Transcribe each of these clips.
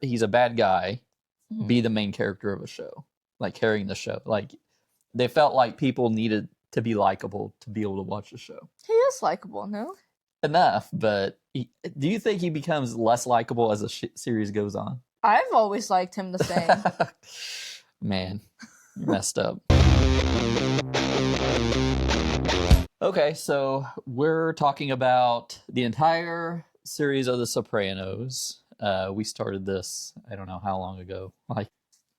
he's a bad guy, Mm-hmm. be the main character of a show, like carrying the show. Like they felt like people needed to be likable to be able to watch the show. He is likable, no? Enough, but do you think he becomes less likable as the series goes on? I've always liked him the same. Man, you messed up. Okay, so we're talking about the entire series of The Sopranos. We started this, I don't know how long ago, like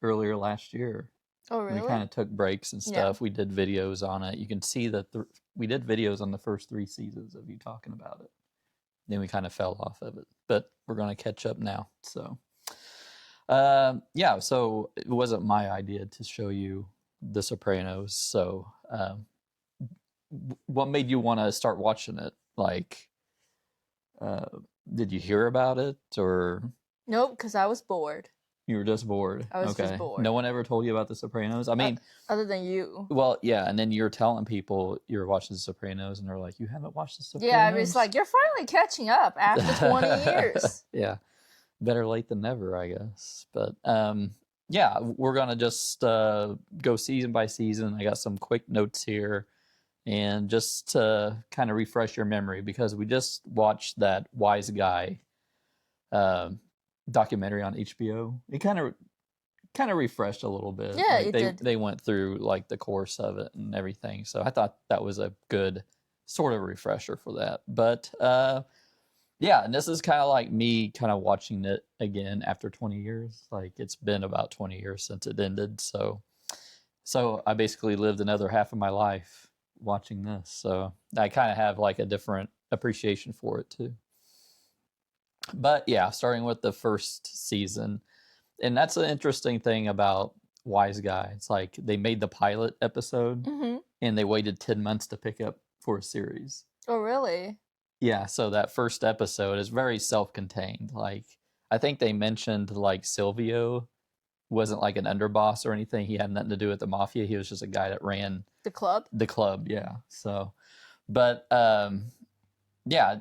earlier last year. Oh, really? We kind of took breaks and stuff. Yeah. We did videos on it. You can see that we did videos on the first 3 seasons of you talking about it. Then we kind of fell off of it, but we're going to catch up now. So, yeah, so it wasn't my idea to show you The Sopranos. So, what made you want to start watching it? Like, did you hear about it or? Nope, because I was bored. You were just bored. I was just bored. No one ever told you about The Sopranos? I mean, other than you. Well, yeah, and then you're telling people you're watching The Sopranos, and they're like, "You haven't watched The Sopranos?" Yeah, I mean, it's like you're finally catching up after 20 years. Yeah, better late than never, I guess. But yeah, we're gonna just go season by season. I got some quick notes here, and just to kind of refresh your memory because we just watched that Wise Guy documentary on HBO. It kind of refreshed a little bit. Yeah, like it did. They went through like the course of it and everything. So I thought that was a good sort of refresher for that. But yeah, and this is kind of like me kind of watching it again after 20 years. Like it's been about 20 years since it ended. So I basically lived another half of my life watching this. So I kind of have like a different appreciation for it too. But yeah, starting with the first season. And that's an interesting thing about Wise Guy. It's like they made the pilot episode and they waited 10 months to pick up for a series. Oh, really? Yeah, so that first episode is very self-contained. Like, I think they mentioned like Silvio wasn't like an underboss or anything. He had nothing to do with the mafia. He was just a guy that ran the club. The club, yeah. So, but yeah,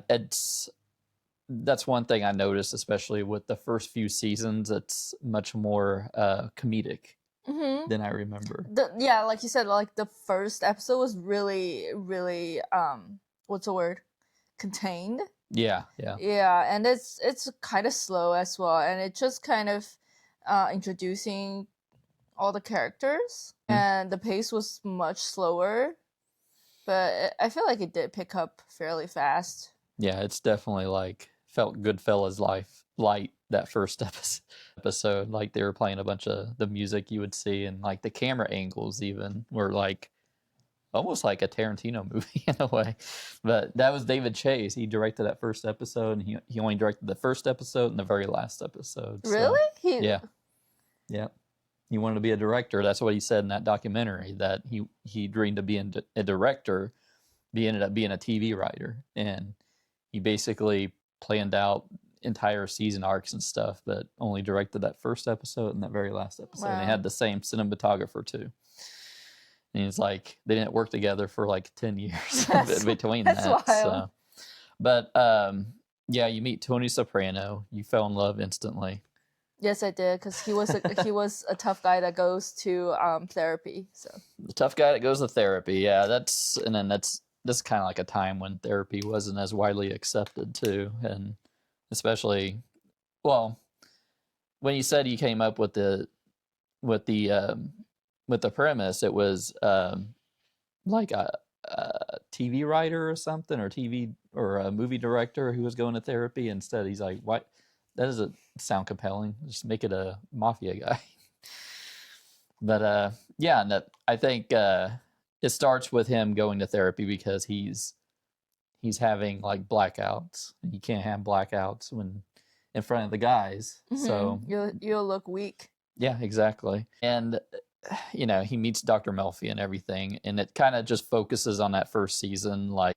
that's one thing I noticed, especially with the first few seasons. It's much more comedic than I remember. Yeah, like you said, like the first episode was really, really, what's the word? Contained. Yeah. Yeah, and it's kind of slow as well, and it just kind of introducing all the characters, and the pace was much slower, but I feel like it did pick up fairly fast. Yeah, it's definitely like felt Goodfellas light that first episode. Like they were playing a bunch of the music you would see, and like the camera angles even were like almost like a Tarantino movie in a way. But that was David Chase. He directed that first episode, and he only directed the first episode and the very last episode. Really? So, yeah. He wanted to be a director. That's what he said in that documentary, that he dreamed of being a director. He ended up being a TV writer, and he basically planned out entire season arcs and stuff, but only directed that first episode and that very last episode. Wow. And they had the same cinematographer too. And it's like they didn't work together for like 10 years between that. Wild. So. But yeah, you meet Tony Soprano. You fell in love instantly. Yes, I did, because he was a tough guy that goes to therapy. So the tough guy that goes to therapy, yeah. That's kind of like a time when therapy wasn't as widely accepted too, and especially, well, when you said you came up with the premise, it was like a TV writer or something, or TV or a movie director who was going to therapy. Instead, he's like, "What? That doesn't sound compelling. Just make it a mafia guy." But yeah, and I think it starts with him going to therapy because he's having like blackouts. You can't have blackouts when in front of the guys. So you'll look weak. Yeah, exactly. And you know, he meets Dr. Melfi and everything, and it kind of just focuses on that first season, like,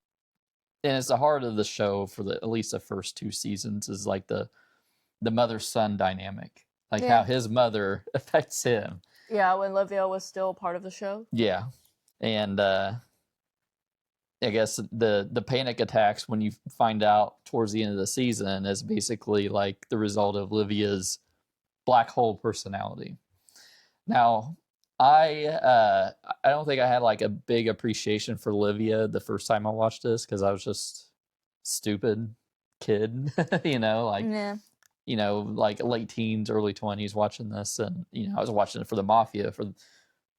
and it's the heart of the show for at least the first 2 seasons is like the mother-son dynamic, like how his mother affects him. Yeah, when Livia was still part of the show. Yeah, and I guess the panic attacks when you find out towards the end of the season is basically like the result of Livia's black hole personality. Now, I don't think I had like a big appreciation for Livia the first time I watched this because I was just stupid kid, like Yeah. like late teens, early 20s watching this, and I was watching it for the mafia, for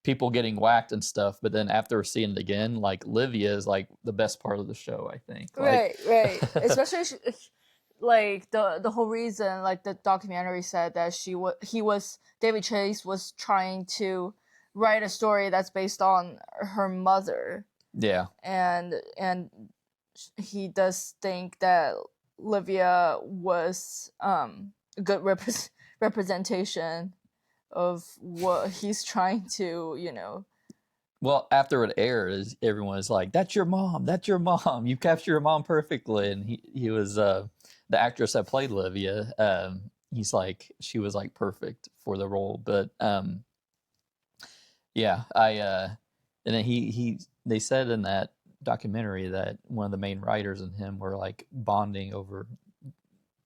people getting whacked and stuff. But then after seeing it again, like Livia is like the best part of the show, I think. Right. Especially like the whole reason, like the documentary said that David Chase was trying to write a story that's based on her mother. Yeah. And he does think that Livia was a good representation of what he's trying to, Well, after it aired, everyone was like, "That's your mom. That's your mom. You captured your mom perfectly." And he was the actress that played Livia. He's like, she was like perfect for the role. But yeah, and then they said in that documentary that one of the main writers and him were like bonding over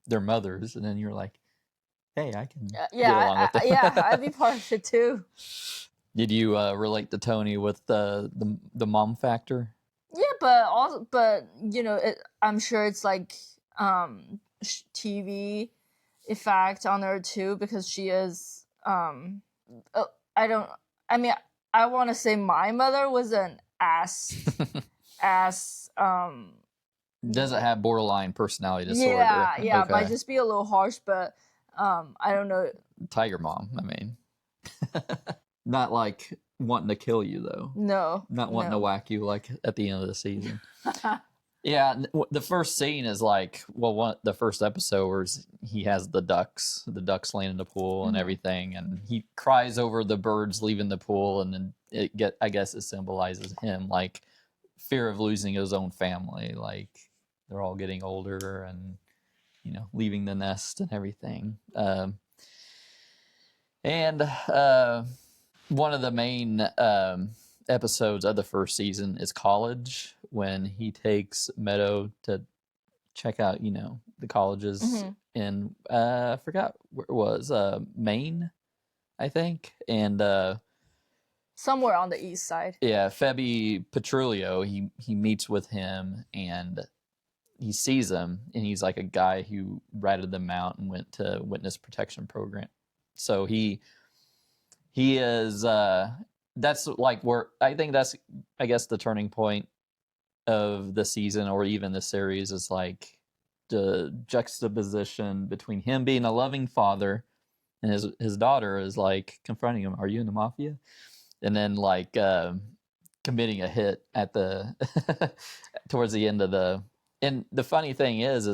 their mothers, and then you're like, hey, I can get along with that. I'd be part of it too. Did you relate to Tony with the mom factor? Yeah, but I'm sure it's like TV effect on her too, because she is I want to say my mother was an ass doesn't have borderline personality disorder. Yeah, okay. Might just be a little harsh, but I don't know. Tiger mom, I mean. Not like wanting to kill you though. No. Not wanting to whack you like at the end of the season. Yeah, the first scene is like, the first episode where he has the ducks laying in the pool and everything, and he cries over the birds leaving the pool, and then I guess it symbolizes him, like fear of losing his own family, like they're all getting older and leaving the nest and everything. And one of the main episodes of the first season is college, when he takes Meadow to check out, the colleges in, I forgot where it was, Maine, I think. And somewhere on the east side. Yeah, Febby Petrulio, he meets with him and he sees him, and he's like a guy who ratted them out and went to witness protection program. So he is that's like where I think that's, I guess, the turning point of the season, or even the series, is like the juxtaposition between him being a loving father and his daughter is like confronting him, are you in the mafia? And then like committing a hit at the towards the end of and the funny thing is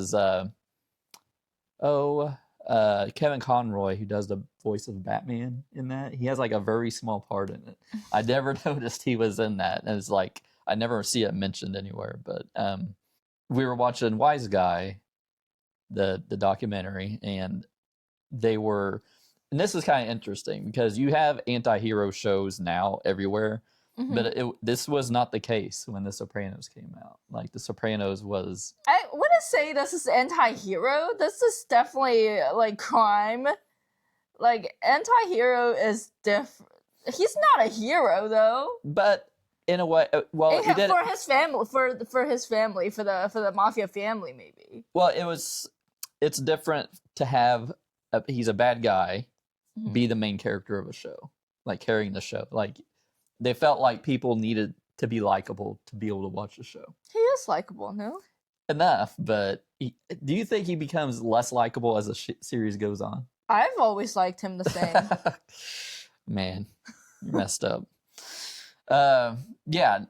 Kevin Conroy, who does the voice of Batman in that, he has like a very small part in it. I never noticed he was in that, and it's like I never see it mentioned anywhere. But we were watching Wise Guy, the documentary, and this is kind of interesting because you have anti-hero shows now everywhere, but this was not the case when The Sopranos came out. Like The Sopranos was, I wouldn't say this is anti-hero. This is definitely like crime. Like anti-hero is different. He's not a hero though. But in a way, well, he did for his family, for his family, for the mafia family, maybe. Well, it's different to have he's a bad guy be the main character of a show, like carrying the show. Like they felt like people needed to be likable to be able to watch the show. He is likable, no? Enough, but do you think he becomes less likable as the series goes on? I've always liked him the same. Man, you messed up. Yeah.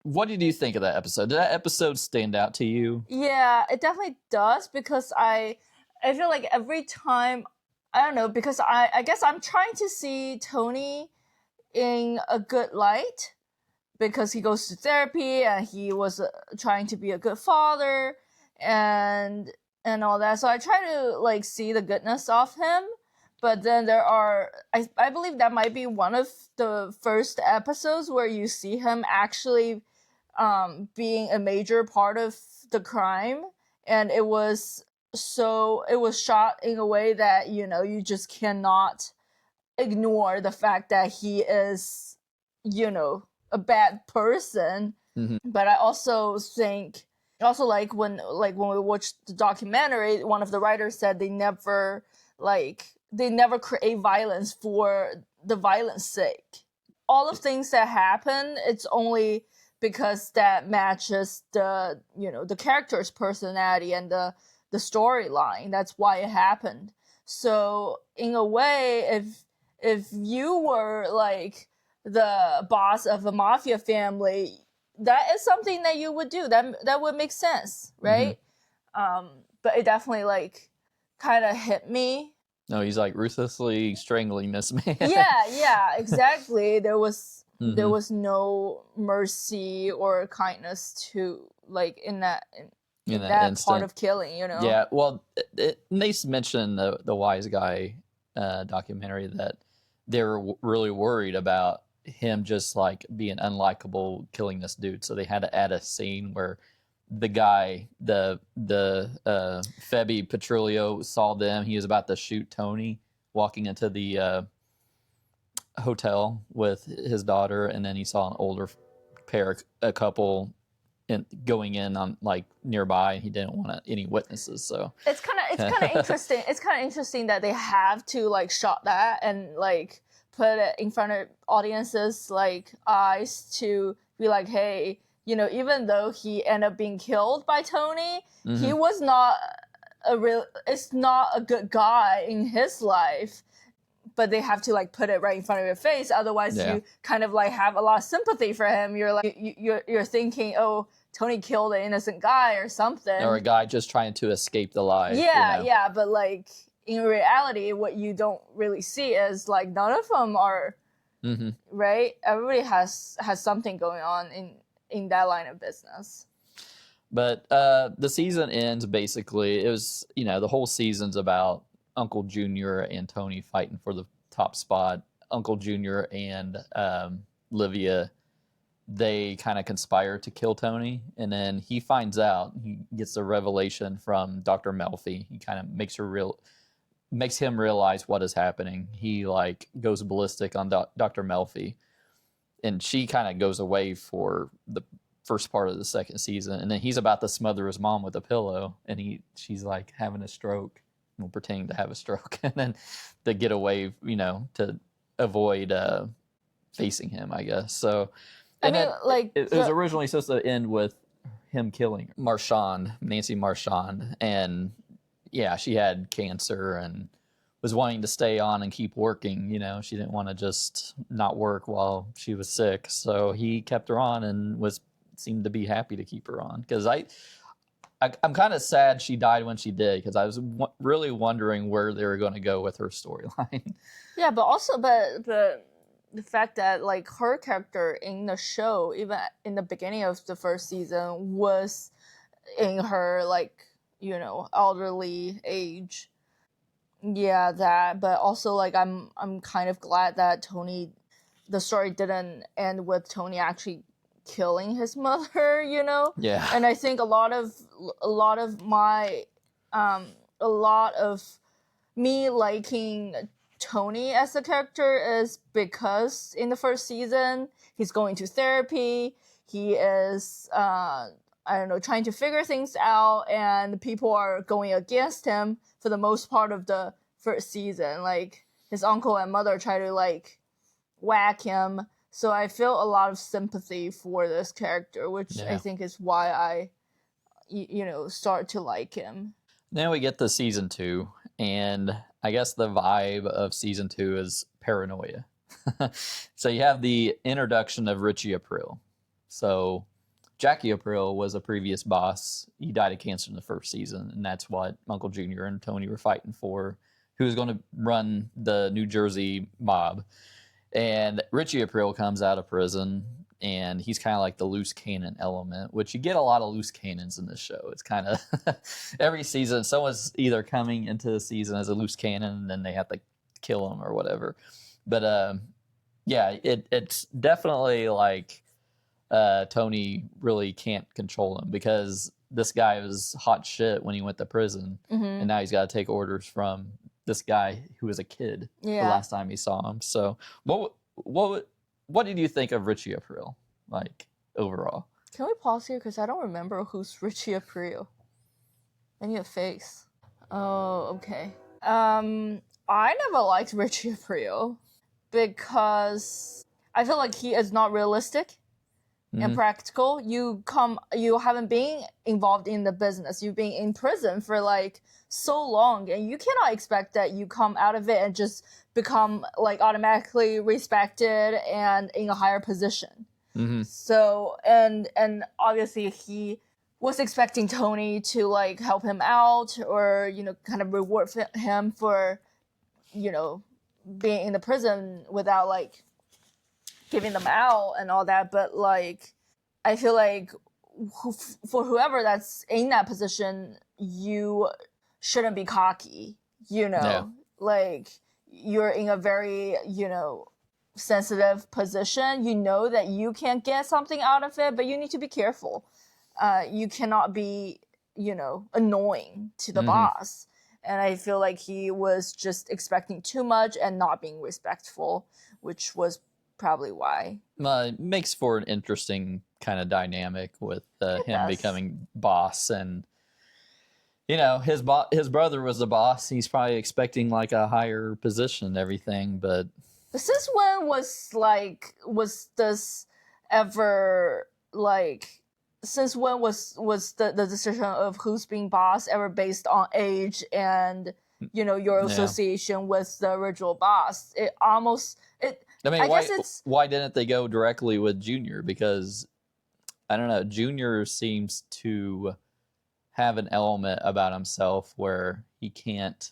What did you think of that episode? Did that episode stand out to you? Yeah, it definitely does, because I feel like every time, I don't know, because I guess I'm trying to see Tony in a good light, because he goes to therapy and he was trying to be a good father and all that. So I try to like see the goodness of him. But then there are, I believe that might be one of the first episodes where you see him actually being a major part of the crime. And it was So it was shot in a way that, you just cannot ignore the fact that he is, a bad person. Mm-hmm. But I also think, also like when we watched the documentary, one of the writers said they never create violence for the violence sake. All of things that happen, it's only because that matches the the character's personality and the storyline. That's why it happened. So in a way, if you were like the boss of a mafia family, that is something that you would do. That would make sense, right? But it definitely like kind of hit me. No, he's like ruthlessly strangling this man. Yeah, exactly. There was no mercy or kindness to like in that part of killing, Yeah, well, they mentioned the Wise Guy documentary that they were really worried about him just like being unlikable, killing this dude. So they had to add a scene where the guy, the Febby Petrillo saw them. He was about to shoot Tony walking into the hotel with his daughter, and then he saw an older a couple going in on like nearby. He didn't want any witnesses, so it's kind of interesting. It's kind of interesting that they have to like shot that and like put it in front of audiences like eyes to be like, hey, even though he ended up being killed by Tony, he was not it's not a good guy in his life. But they have to like put it right in front of your face, otherwise you kind of like have a lot of sympathy for him. You're like you're thinking, oh, Tony killed an innocent guy or something, or a guy just trying to escape the lie. Yeah, but like in reality, what you don't really see is like none of them are right. Everybody has something going on in that line of business. But the season ends basically. It was the whole season's about Uncle Junior and Tony fighting for the top spot. Uncle Junior and Livia, they kind of conspire to kill Tony, and then he finds out. He gets a revelation from Dr. Melfi. He kind of makes him realize what is happening. He like goes ballistic on Dr. Melfi, and she kind of goes away for the first part of the second season, and then he's about to smother his mom with a pillow, and she's like having a stroke. Pretending to have a stroke, and then to get away, to avoid facing him, I guess. So, and it was originally supposed to end with him killing Nancy Marchand, and yeah, she had cancer and was wanting to stay on and keep working. She didn't want to just not work while she was sick, so he kept her on and seemed to be happy to keep her on. Because I'm kind of sad she died when she did, because I was really wondering where they were going to go with her storyline. Yeah, but also, but the fact that like her character in the show, even in the beginning of the first season, was in her like elderly age. Yeah, that. But also like I'm kind of glad that the story didn't end with Tony actually killing his mother, Yeah. And I think a lot of me liking Tony as a character is because in the first season he's going to therapy, he is trying to figure things out, and people are going against him for the most part of the first season. Like his uncle and mother try to like whack him. So I feel a lot of sympathy for this character, which I think is why I, start to like him. Then we get to season 2, and I guess the vibe of season 2 is paranoia. So you have the introduction of Richie Aprile. So Jackie Aprile was a previous boss. He died of cancer in the first season, and that's what Uncle Junior and Tony were fighting for, who was going to run the New Jersey mob. And Richie Aprile comes out of prison, and he's kind of like the loose cannon element, which you get a lot of loose cannons in this show. It's kind of every season, someone's either coming into the season as a loose cannon, and then they have to kill him or whatever. But yeah, it's definitely like Tony really can't control him, because this guy was hot shit when he went to prison, and now he's got to take orders from this guy who was a kid the last time he saw him. So what did you think of Richie Aprile, like, overall? Can we pause here? Because I don't remember who's Richie Aprile. I need a face. Oh, okay. I never liked Richie Aprile because I feel like he is not realistic and practical. You haven't been involved in the business. You've been in prison for like so long, and you cannot expect that you come out of it and just become like automatically respected and in a higher position. So and obviously he was expecting Tony to like help him out, or kind of reward him for being in the prison without like giving them out and all that. But like I feel like for whoever that's in that position, you shouldn't be cocky, like you're in a very sensitive position. That you can't get something out of it, but you need to be careful. You cannot be annoying to the boss. And I feel like he was just expecting too much and not being respectful, which was probably why. It makes for an interesting kind of dynamic with him becoming boss, and his brother was the boss. He's probably expecting like a higher position and everything. But since when was this ever like? Since when was the decision of who's being boss ever based on age and your association with the original boss? Why didn't they go directly with Junior? Because I don't know, Junior seems to have an element about himself where he can't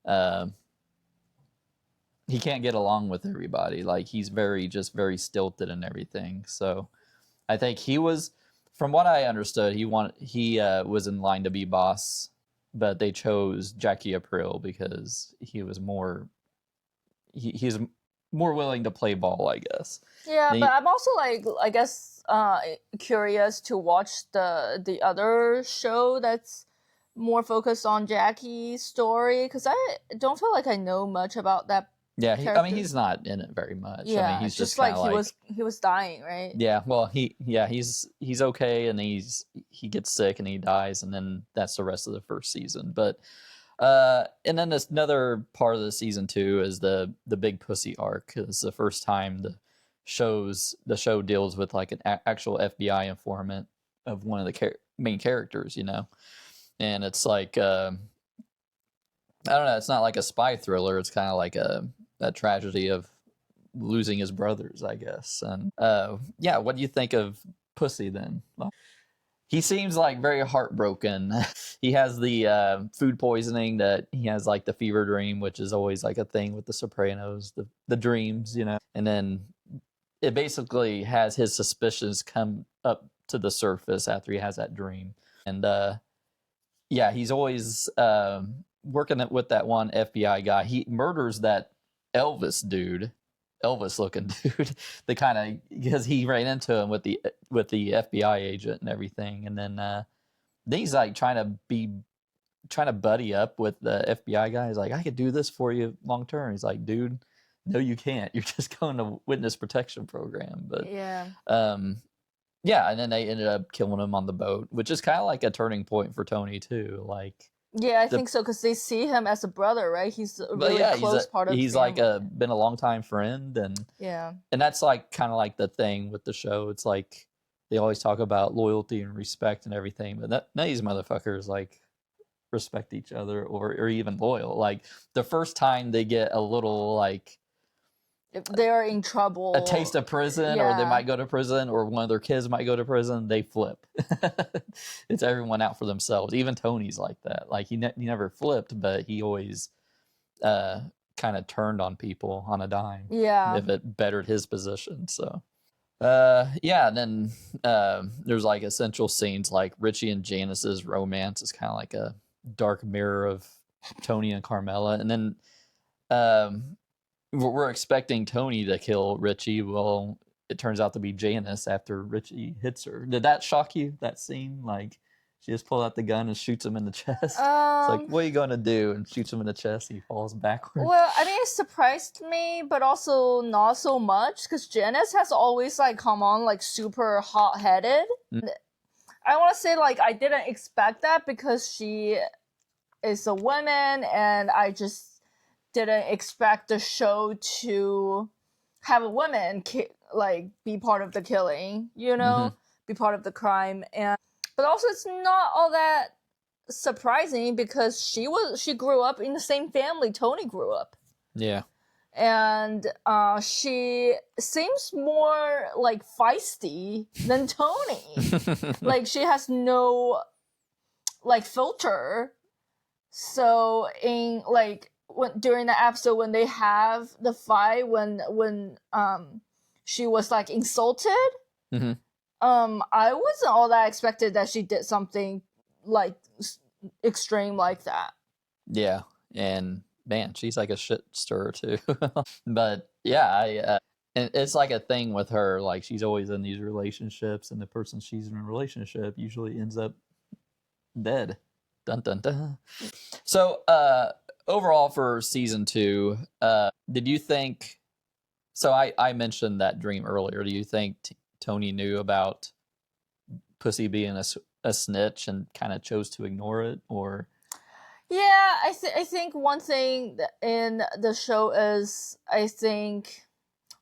get along with everybody. Like he's very stilted and everything. So I think he was, from what I understood, he was in line to be boss, but they chose Jackie Aprile because he was more he's more willing to play ball, I guess. Yeah, but I'm also like, I guess, curious to watch the other show that's more focused on Jackie's story, because I don't feel like I know much about that. Yeah, he's not in it very much. Yeah, I mean, he's just like he was dying, right? Yeah, well, he's okay, and he gets sick and he dies, and then that's the rest of the first season. But and then this another part of the season 2 is the big pussy arc. It's the first time the show deals with like an actual FBI informant of one of the main characters, and it's like I don't know, it's not like a spy thriller. It's kind of like a tragedy of losing his brothers, I guess. And what do you think of Pussy then? He seems like very heartbroken. He has the food poisoning, that he has like the fever dream, which is always like a thing with the Sopranos, the dreams, and then it basically has his suspicions come up to the surface after he has that dream. And he's always working with that one FBI guy. He murders that Elvis looking dude, the kind of, because he ran into him with the FBI agent and everything, and then he's like trying to buddy up with the FBI guy. He's like, I could do this for you long term. He's like, dude, no, you can't. You're just going to witness protection program. But and then they ended up killing him on the boat, which is kind of like a turning point for Tony too. Like. Yeah, I think so, because they see him as a brother, right? He's a really close part of the family. He's like been a long time friend, and that's like kind of like the thing with the show. It's like they always talk about loyalty and respect and everything, but none of these motherfuckers like respect each other or even loyal. Like the first time they get a little like, if they're in trouble, a taste of prison, or they might go to prison, or one of their kids might go to prison, they flip. It's everyone out for themselves. Even Tony's like that. Like he never flipped, but he always kind of turned on people on a dime. Yeah, if it bettered his position. So and then there's like essential scenes like Richie and Janice's romance is kind of like a dark mirror of Tony and Carmela. And then we're expecting Tony to kill Richie. Well, it turns out to be Janice after Richie hits her. Did that shock you, that scene? Like, She just pulls out the gun and shoots him in the chest. It's like, what are you going to do? And shoots him in the chest. He falls backwards. Well, I mean, it surprised me, but also not so much, because Janice has always, like, come on, like, super hot-headed. I want to say, like, I didn't expect that because she is a woman, and I just didn't expect the show to have a woman, like, be part of the killing, you know? Be part of the crime. But also, it's not all that surprising because she grew up in the same family Tony grew up. Yeah. And she seems more like feisty than Tony. Like, she has no like filter. So in like during the episode when they have the fight, when she was like insulted, I wasn't all that expected that she did something like extreme like that. Yeah, and man, she's like a shit stirrer too. But yeah, and it's like a thing with her. Like, she's always in these relationships, and the person she's in a relationship usually ends up dead. Dun dun dun. So, overall for season 2, did you think? So I mentioned that dream earlier. Do you think Tony knew about Pussy being a snitch and kind of chose to ignore it, or? Yeah, I think one thing in the show is I think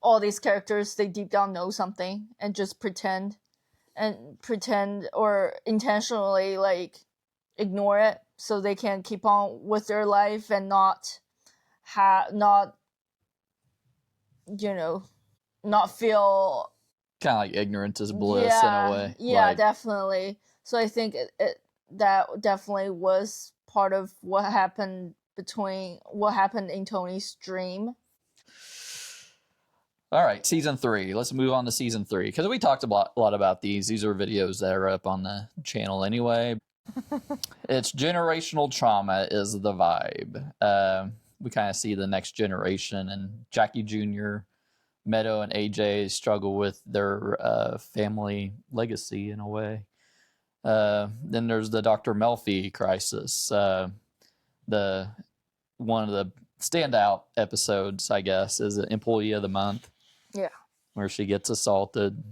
all these characters, they deep down know something and just pretend or intentionally like ignore it so they can keep on with their life and not feel Kind of like ignorance is bliss in a way. Yeah, like, definitely. So I think that definitely was part of what happened in Tony's dream. All right, season 3. Let's move on to season 3 because we talked a lot about these. These are videos that are up on the channel anyway. It's generational trauma is the vibe. We kind of see the next generation and Jackie Jr., Meadow, and AJ struggle with their family legacy in a way. Then there's the Dr. Melfi crisis. The one of the standout episodes, I guess, is Employee of the Month. Yeah. Where she gets assaulted.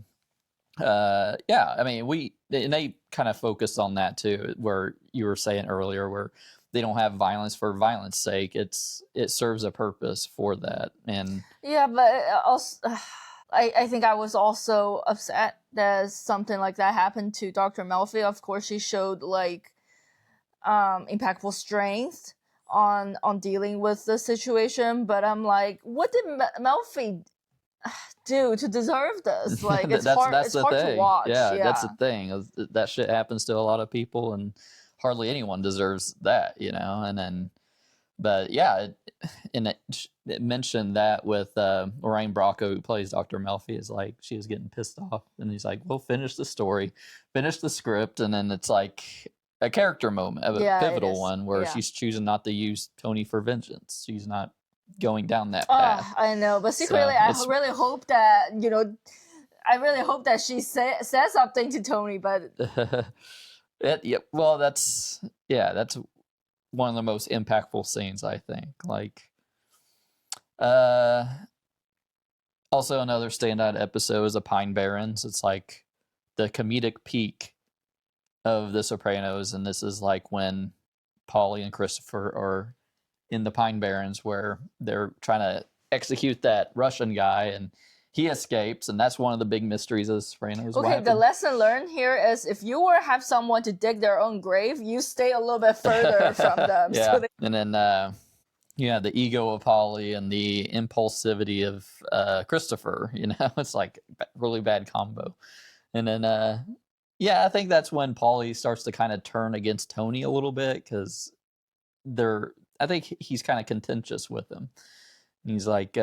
Yeah, I mean, they kind of focus on that too, where you were saying earlier, where they don't have violence for violence sake. It serves a purpose for that. And yeah, but also, I think I was also upset that something like that happened to Dr. Melfi. Of course, she showed like impeccable strength on dealing with the situation, but I'm like, what did Melfi do to deserve this? Like, it's hard to watch. Yeah, that's the thing. That shit happens to a lot of people, and hardly anyone deserves that, you know. And then, but yeah, it mentioned that with Lorraine Bracco, who plays Dr. Melfi, is like, she was getting pissed off, and he's like, well, finish the story, finish the script, and then it's like a character moment, a pivotal one, where she's choosing not to use Tony for vengeance. She's not going down that path. I know, but secretly, I really hope that, she says something to Tony, but well, that's one of the most impactful scenes, I think. Like, also another standout episode is the Pine Barrens. It's like the comedic peak of the Sopranos, and this is like when Paulie and Christopher are in the Pine Barrens, where they're trying to execute that Russian guy, and he escapes, and that's one of the big mysteries of the Sopranos. Okay, the lesson learned here is if you have someone to dig their own grave, you stay a little bit further from them. Yeah, and then the ego of Paulie and the impulsivity of Christopher. You know, it's like really bad combo. And then I think that's when Paulie starts to kind of turn against Tony a little bit, because I think he's kind of contentious with him. And he's like,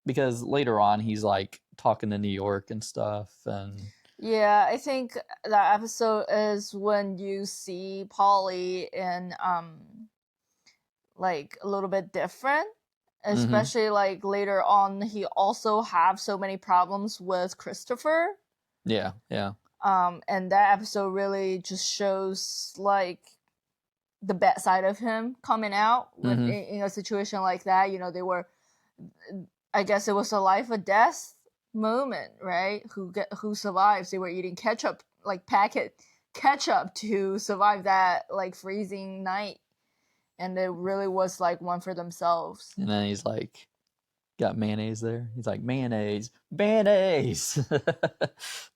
because later on he's like talking to New York and stuff. And yeah, I think that episode is when you see Paulie in like a little bit different, especially like later on he also have so many problems with Christopher. Yeah. And that episode really just shows like the bad side of him coming out when in a situation like that. They were, I guess it was a life or death moment, right? Who survives? They were eating ketchup, like packet ketchup, to survive that like freezing night, and it really was like one for themselves. And then he's like, got mayonnaise there. He's like, mayonnaise.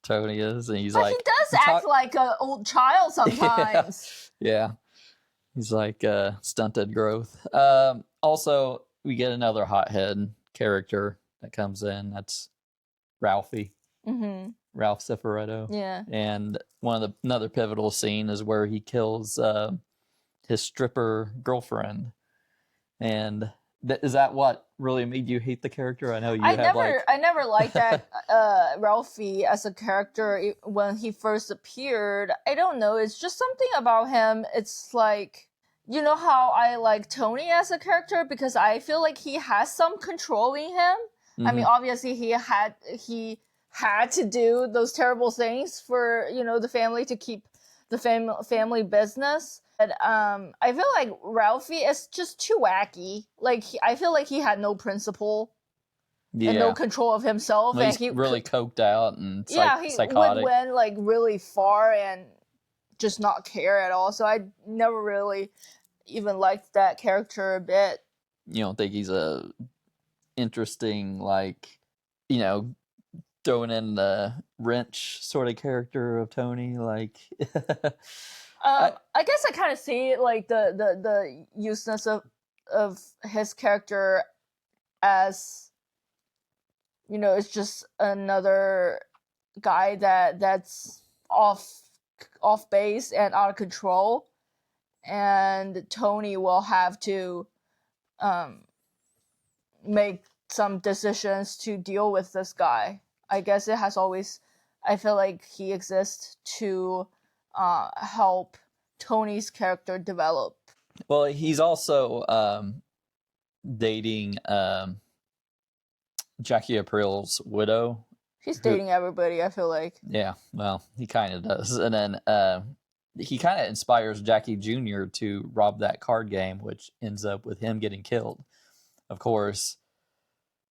Tony is, and he's but like, he does act like an old child sometimes. Yeah. He's like stunted growth. Also, we get another hothead character that comes in. That's Ralphie. Ralph Cifaretto. Yeah. And another pivotal scene is where he kills his stripper girlfriend. And is that what really made you hate the character? I know you I never liked that Ralphie as a character when he first appeared. I don't know. It's just something about him. It's like, you know how I like Tony as a character, because I feel like he has some controlling him. I mean, obviously he had to do those terrible things for, the family, to keep the family business. But I feel like Ralphie is just too wacky. Like, I feel like he had no principle and no control of himself. Well, and he's really coked out and he psychotic. went like really far and just not care at all. So I never really even liked that character a bit. You don't think he's a interesting, like, throwing in the wrench sort of character of Tony, like? I guess I kind of see like the useness of his character as, it's just another guy that's off base and out of control, and Tony will have to make some decisions to deal with this guy. I guess it has always, I feel like he exists to help Tony's character develop. Well, he's also dating Jackie Aprile's widow. He's dating everybody, I feel like. Yeah, well, he kind of does. And then he kind of inspires Jackie Jr. to rob that card game, which ends up with him getting killed. Of course,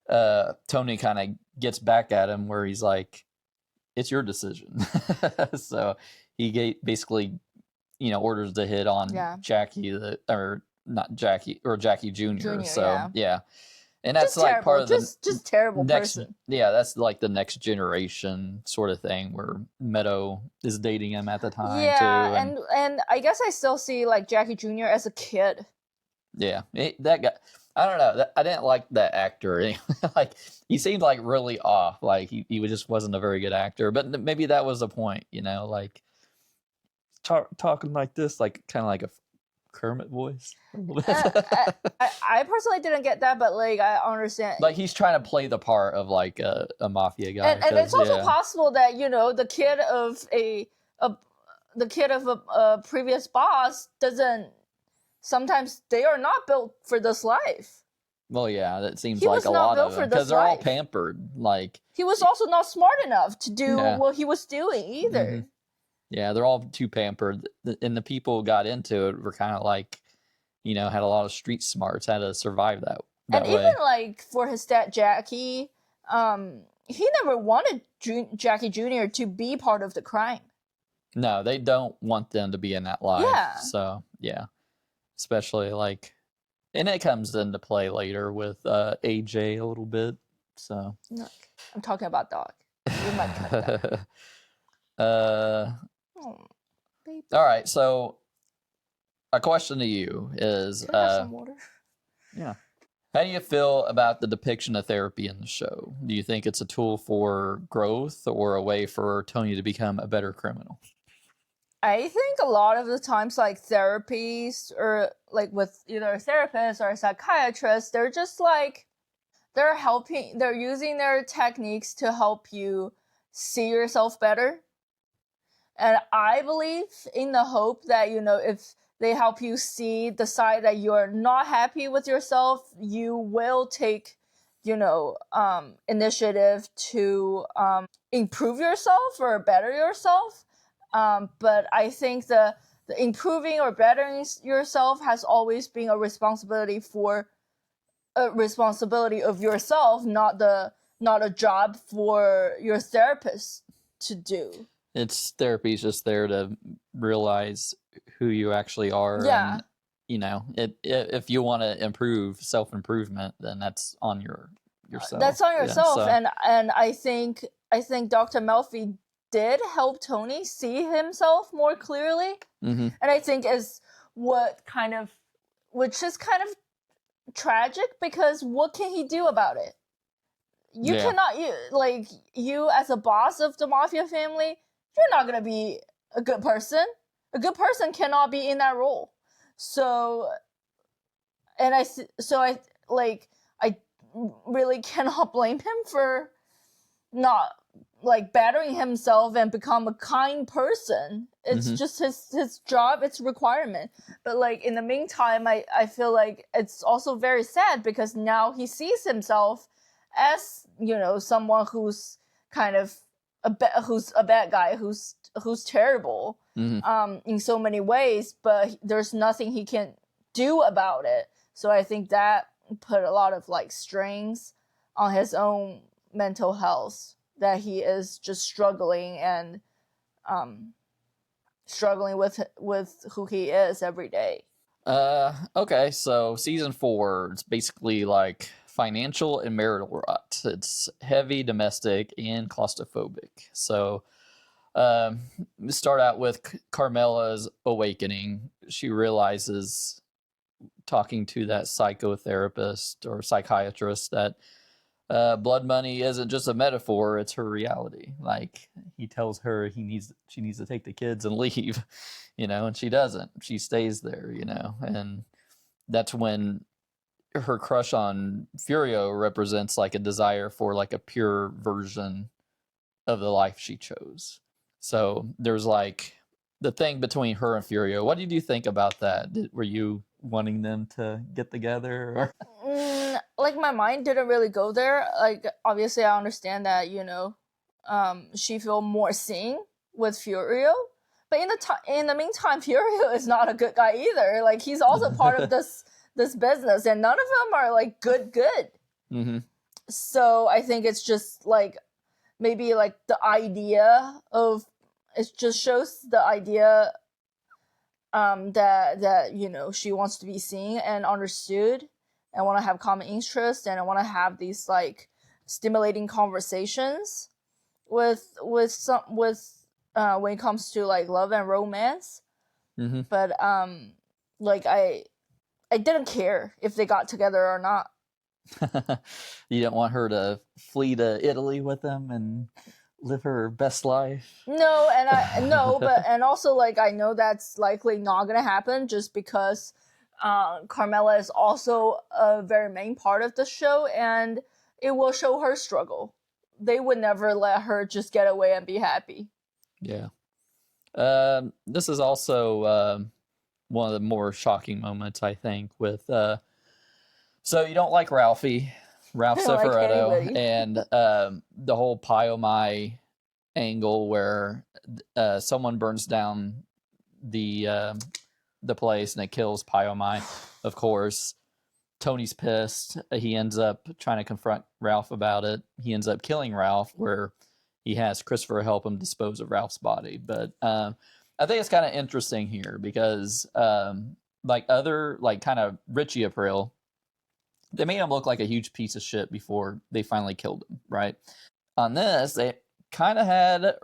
Tony kind of gets back at him where he's like, it's your decision. So he basically, orders the hit on Jackie, Jackie Jr. So, yeah. And that's just like terrible. Part of just terrible person. Yeah, that's like the next generation sort of thing where Meadow is dating him at the time too. Yeah, and I guess I still see like Jackie Jr. as a kid. Yeah, that guy. I don't know. I didn't like that actor. Like, he seemed like really off. Like he just wasn't a very good actor. But maybe that was the point, like talking like this, like kind of like a Kermit voice. I personally didn't get that, but like I understand. Like he's trying to play the part of like a mafia guy, and it's also possible that the kid of a previous boss doesn't. Sometimes they are not built for this life. Well, yeah, that seems like a lot of them because they're all pampered. Like he was also not smart enough to do what he was doing either. Mm-hmm. Yeah, they're all too pampered, and the people who got into it were kind of like, had a lot of street smarts, had to survive that and way. Even like for his dad Jackie, he never wanted Jackie Jr. to be part of the crime. No, they don't want them to be in that life. Yeah. So yeah, especially like, and it comes into play later with AJ a little bit. So no, I'm talking about dog. You might cut that. All right, so a question to you is, can I have some water? Yeah, how do you feel about the depiction of therapy in the show? Do you think it's a tool for growth or a way for Tony to become a better criminal? I think a lot of the times, like therapies or like with either a therapist or a psychiatrist, they're just like, they're using their techniques to help you see yourself better. And I believe in the hope that, if they help you see the side that you're not happy with yourself, you will take initiative to improve yourself or better yourself. But I think the improving or bettering yourself has always been a responsibility of yourself, not a job for your therapist to do. It's therapy is just there to realize who you actually are. Yeah. And, if you want to improve self-improvement, then that's on yourself. That's on yourself. Yeah, so. And I think Dr. Melfi did help Tony see himself more clearly. Mm-hmm. And I think which is kind of tragic, because what can he do about it? You cannot, you as a boss of the mafia family, you're not going to be a good person. A good person cannot be in that role. So I really cannot blame him for not bettering himself and become a kind person. It's just his job, it's a requirement. But in the meantime, I feel like it's also very sad, because now he sees himself as, someone who's kind of who's a bad guy, who's terrible in so many ways, but there's nothing he can do about it. So I think that put a lot of strains on his own mental health, that he is just struggling and struggling with who he is every day. Okay, so season 4, it's basically financial and marital rot. It's heavy, domestic, and claustrophobic. So we start out with Carmela's awakening. She realizes, talking to that psychotherapist or psychiatrist, that blood money isn't just a metaphor, it's her reality. He tells her she needs to take the kids and leave, and she doesn't. She stays there, and that's when her crush on Furio represents a desire for a pure version of the life she chose. So there's the thing between her and Furio. What did you think about that? Were you wanting them to get together? My mind didn't really go there. Obviously I understand that, she feel more seen with Furio. But in the meantime, Furio is not a good guy either. He's also part of this business, and none of them are good. Mm-hmm. So I think it's just maybe the idea of, it just shows the idea that she wants to be seen and understood, and want to have common interests, and I want to have these stimulating conversations with when it comes to love and romance. Mm-hmm. But I didn't care if they got together or not. You didn't want her to flee to Italy with them and live her best life? No, and also I know that's likely not gonna happen, just because Carmela is also a very main part of the show, and it will show her struggle. They would never let her just get away and be happy. Yeah. This is also one of the more shocking moments, I think, with so you don't like Ralph Cifaretto, and the whole Pyomai angle where someone burns down the place and it kills Pyomai. Of course, Tony's pissed. He ends up trying to confront Ralph about it. He ends up killing Ralph, where he has Christopher help him dispose of Ralph's body. But I think it's kind of interesting here, because other kind of Richie Aprile, they made him look like a huge piece of shit before they finally killed him, right? On this, they kind of had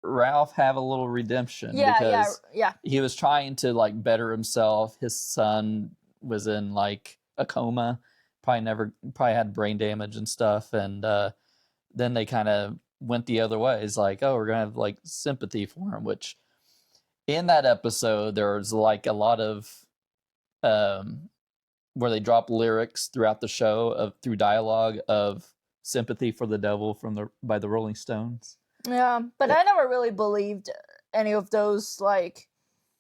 Ralph have a little redemption, because he was trying to better himself. His son was in a coma, probably had brain damage and stuff, and then they kind of went the other way. It's oh, we're gonna have sympathy for him, which in that episode there's a lot of where they drop lyrics throughout the show through dialogue of sympathy for the devil by the Rolling Stones. Yeah, but I never really believed any of those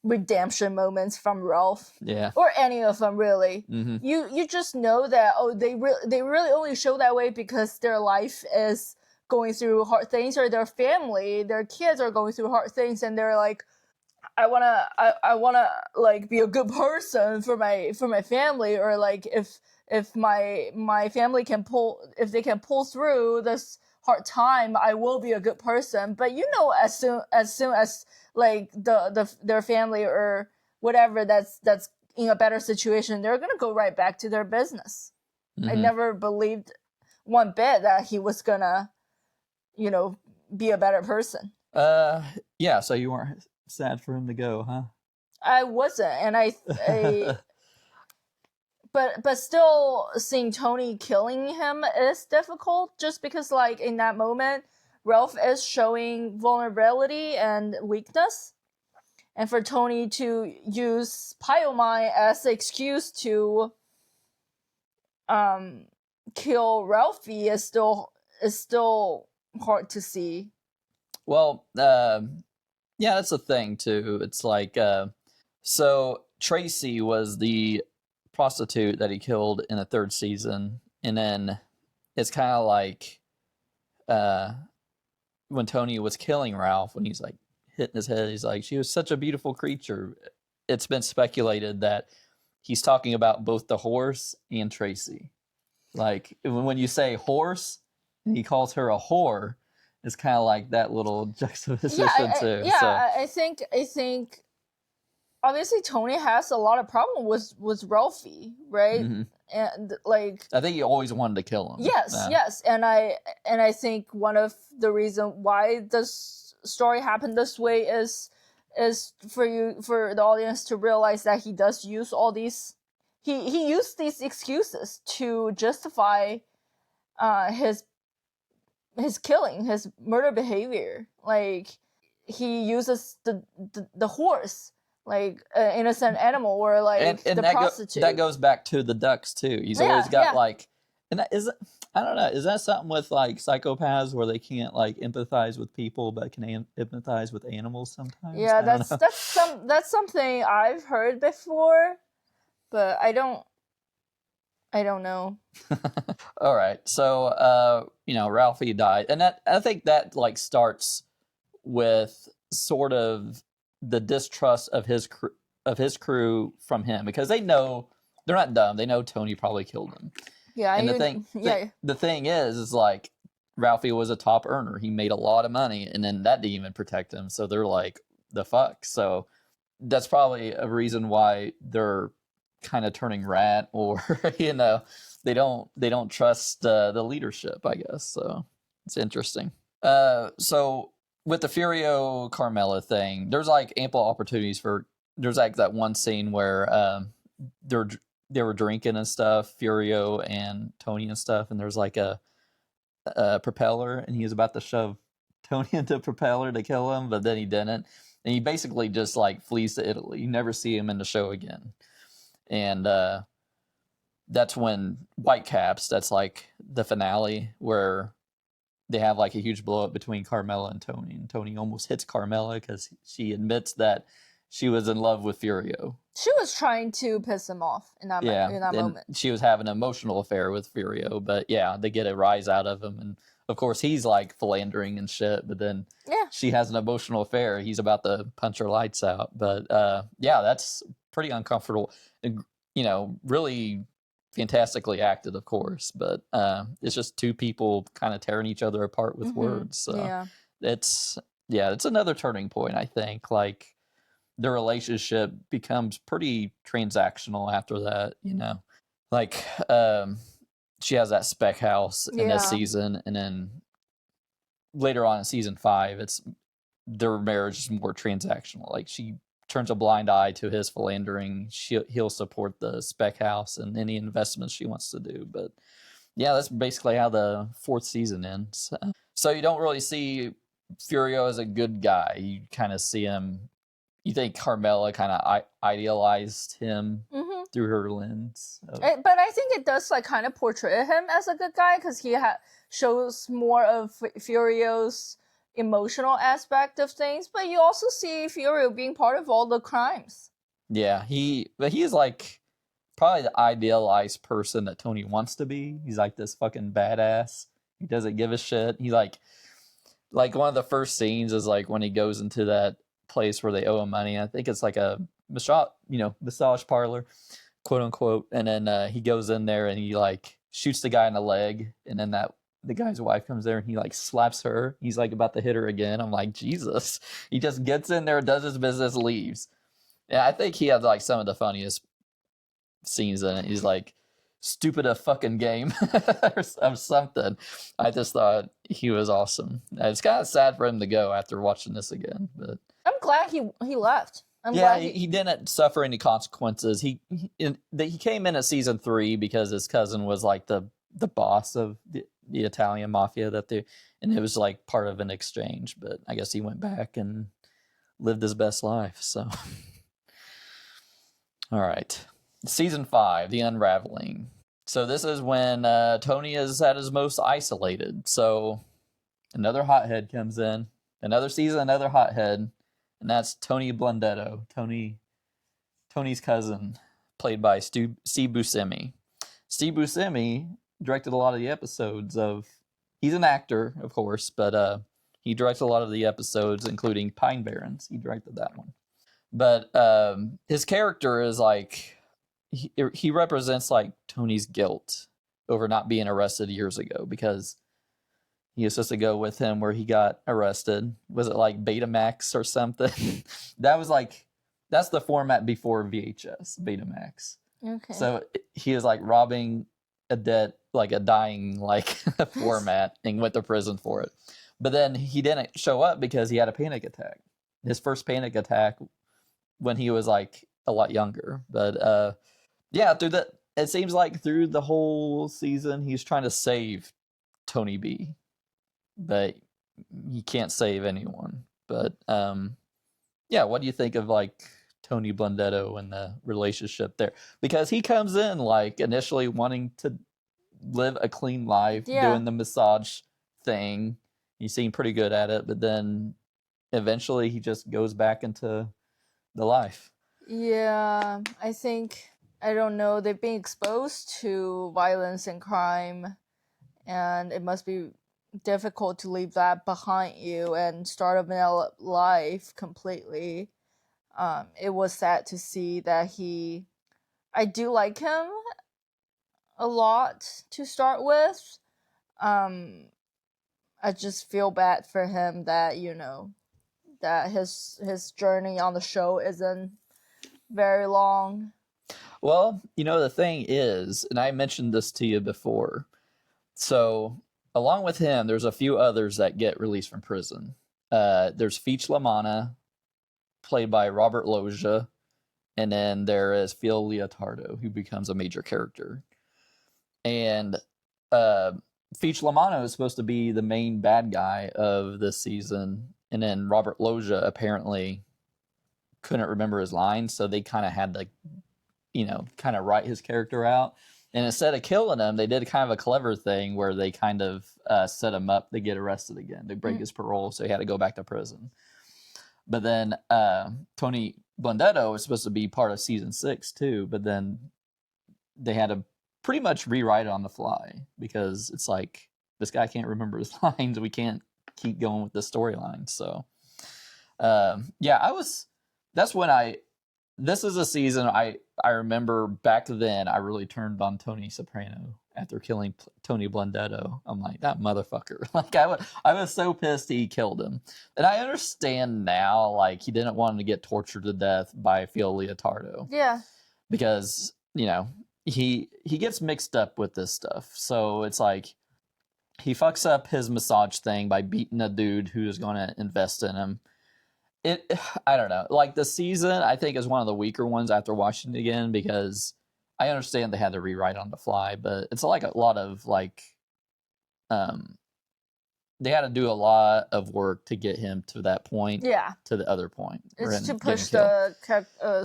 redemption moments from Ralph. Yeah. Or any of them, really. Mm-hmm. You just know that, they really only show that way because their life is going through hard things, or their family, their kids are going through hard things, and they're like, I wanna like be a good person for my family, or like if my family can pull through this hard time, I will be a good person. But as soon as like their family or whatever that's in a better situation, they're gonna go right back to their business. Mm-hmm. I never believed one bit that he was gonna, be a better person. Yeah. So you weren't sad for him to go, huh? I wasn't, and I but still, seeing Tony killing him is difficult, just because like in that moment, Ralph is showing vulnerability and weakness, and for Tony to use Pyomine as the excuse to kill Ralphie is still hard to see. Well, yeah, that's the thing too. It's like, so Tracy was the prostitute that he killed in the third season, and then it's kind of like, when Tony was killing Ralph, when he's like hitting his head, he's like, she was such a beautiful creature. It's been speculated that he's talking about both the horse and Tracy. Like, when you say horse and he calls her a whore, it's kind of like that little juxtaposition too. I think obviously Tony has a lot of problem with Ralphie, right? Mm-hmm. And like, I think he always wanted to kill him. Yes, and I think one of the reason why this story happened this way is for the audience to realize that he does use all these. He used these excuses to justify his killing, his murder behavior. Like, he uses the horse, like an innocent animal, or like and the prostitute. That goes back to the ducks too. He's always got like, and that is, I don't know, is that something with like psychopaths where they can't like empathize with people but can empathize with animals sometimes? Yeah, that's something I've heard before, but I don't know. All right, so Ralphie died, and that, I think that like starts with sort of the distrust of his crew from him, because they know, they're not dumb. They know Tony probably killed him. Yeah, and the thing is like, Ralphie was a top earner. He made a lot of money, and then that didn't even protect him. So they're like, the fuck. So that's probably a reason why they're kind of turning rat, or they don't trust the leadership, I guess. So it's interesting. So with the Furio Carmela thing, there's like ample opportunities for. There's like that one scene where they were drinking and stuff, Furio and Tony and stuff, and there's like a propeller, and he was about to shove Tony into a propeller to kill him, but then he didn't, and he basically just like flees to Italy. You never see him in the show again, and that's when Whitecaps. That's like the finale where they have like a huge blow up between Carmela and Tony almost hits Carmela because she admits that she was in love with Furio. She was trying to piss him off in that moment. She was having an emotional affair with Furio, but yeah, they get a rise out of him, and of course he's like philandering and shit, but then she has an emotional affair. He's about to punch her lights out, but yeah, that's pretty uncomfortable, and really fantastically acted, of course, but it's just two people kind of tearing each other apart with words. So it's another turning point, I think. Like, the relationship becomes pretty transactional after that, like she has that spec house in this season, and then later on in season 5, it's their marriage is more transactional. Like, she turns a blind eye to his philandering. He'll support the spec house and any investments she wants to do. But yeah, that's basically how the 4th season ends. So you don't really see Furio as a good guy. You kind of see him. You think Carmela kind of idealized him through her lens. But I think it does like kind of portray him as a good guy, because he shows more of Furio's emotional aspect of things, but you also see Furio being part of all the crimes. Yeah, he's like probably the idealized person that Tony wants to be. He's like this fucking badass. He doesn't give a shit. He like one of the first scenes is like when he goes into that place where they owe him money. I think it's like a massage parlor, quote unquote. And then he goes in there and he like shoots the guy in the leg, and then the guy's wife comes there and he like slaps her. He's like about to hit her again. I'm like, Jesus. He just gets in there, does his business, leaves. Yeah, I think he has like some of the funniest scenes in it. He's like, stupid a fucking game or something. I just thought he was awesome. It's kind of sad for him to go after watching this again, but I'm glad he left. He didn't suffer any consequences. He came in at season 3 because his cousin was like the boss of the Italian mafia and it was like part of an exchange. But I guess he went back and lived his best life. So, all right, season 5, The Unraveling. So this is when Tony is at his most isolated. So another hothead comes in. Another season, another hothead. And that's Tony Blundetto, Tony's cousin, played by Steve Buscemi. Steve Buscemi directed a lot of the episodes of... He's an actor, of course, but he directed a lot of the episodes, including Pine Barrens. He directed that one. But his character is like... He represents like Tony's guilt over not being arrested years ago, because he was supposed to go with him where he got arrested. Was it like Betamax or something? That's the format before VHS, Betamax. Okay. So he is like robbing a debt, like a dying like format, and went to prison for it. But then he didn't show up because he had a panic attack. His first panic attack when he was like a lot younger. But it seems like through the whole season he's trying to save Tony B, but he can't save anyone. But what do you think of like Tony Blundetto and the relationship there? Because he comes in like initially wanting to live a clean life, doing the massage thing. He seemed pretty good at it, but then eventually he just goes back into the life. Yeah, I think, I don't know, they've been exposed to violence and crime, and it must be difficult to leave that behind you and start a vanilla life completely. It was sad to see that I do like him a lot to start with. I just feel bad for him that, that his journey on the show isn't very long. Well, the thing is, and I mentioned this to you before, so along with him, there's a few others that get released from prison. There's Feech LaManna, played by Robert Loggia, and then there is Phil Leotardo, who becomes a major character. And Feech LaManna is supposed to be the main bad guy of this season, and then Robert Loggia apparently couldn't remember his lines, so they kind of had to, kind of write his character out. And instead of killing him, they did kind of a clever thing where they kind of set him up to get arrested again, to break his parole, so he had to go back to prison. But then Tony Blundetto was supposed to be part of season 6 too, but then they had to pretty much rewrite it on the fly, because it's like, this guy can't remember his lines. We can't keep going with the storyline. So, this is a season I remember back then I really turned on Tony Soprano after killing Tony Blundetto. I'm like, that motherfucker. Like, I was so pissed he killed him. And I understand now, like, he didn't want him to get tortured to death by Phil Leotardo. Yeah. Because, he gets mixed up with this stuff. So it's like, he fucks up his massage thing by beating a dude who is going to invest in him. I don't know. Like, the season, I think, is one of the weaker ones after watching it again, because I understand they had to rewrite on the fly, but it's like a lot of, like, they had to do a lot of work to get him to that point. Yeah. To the other point. It's to push the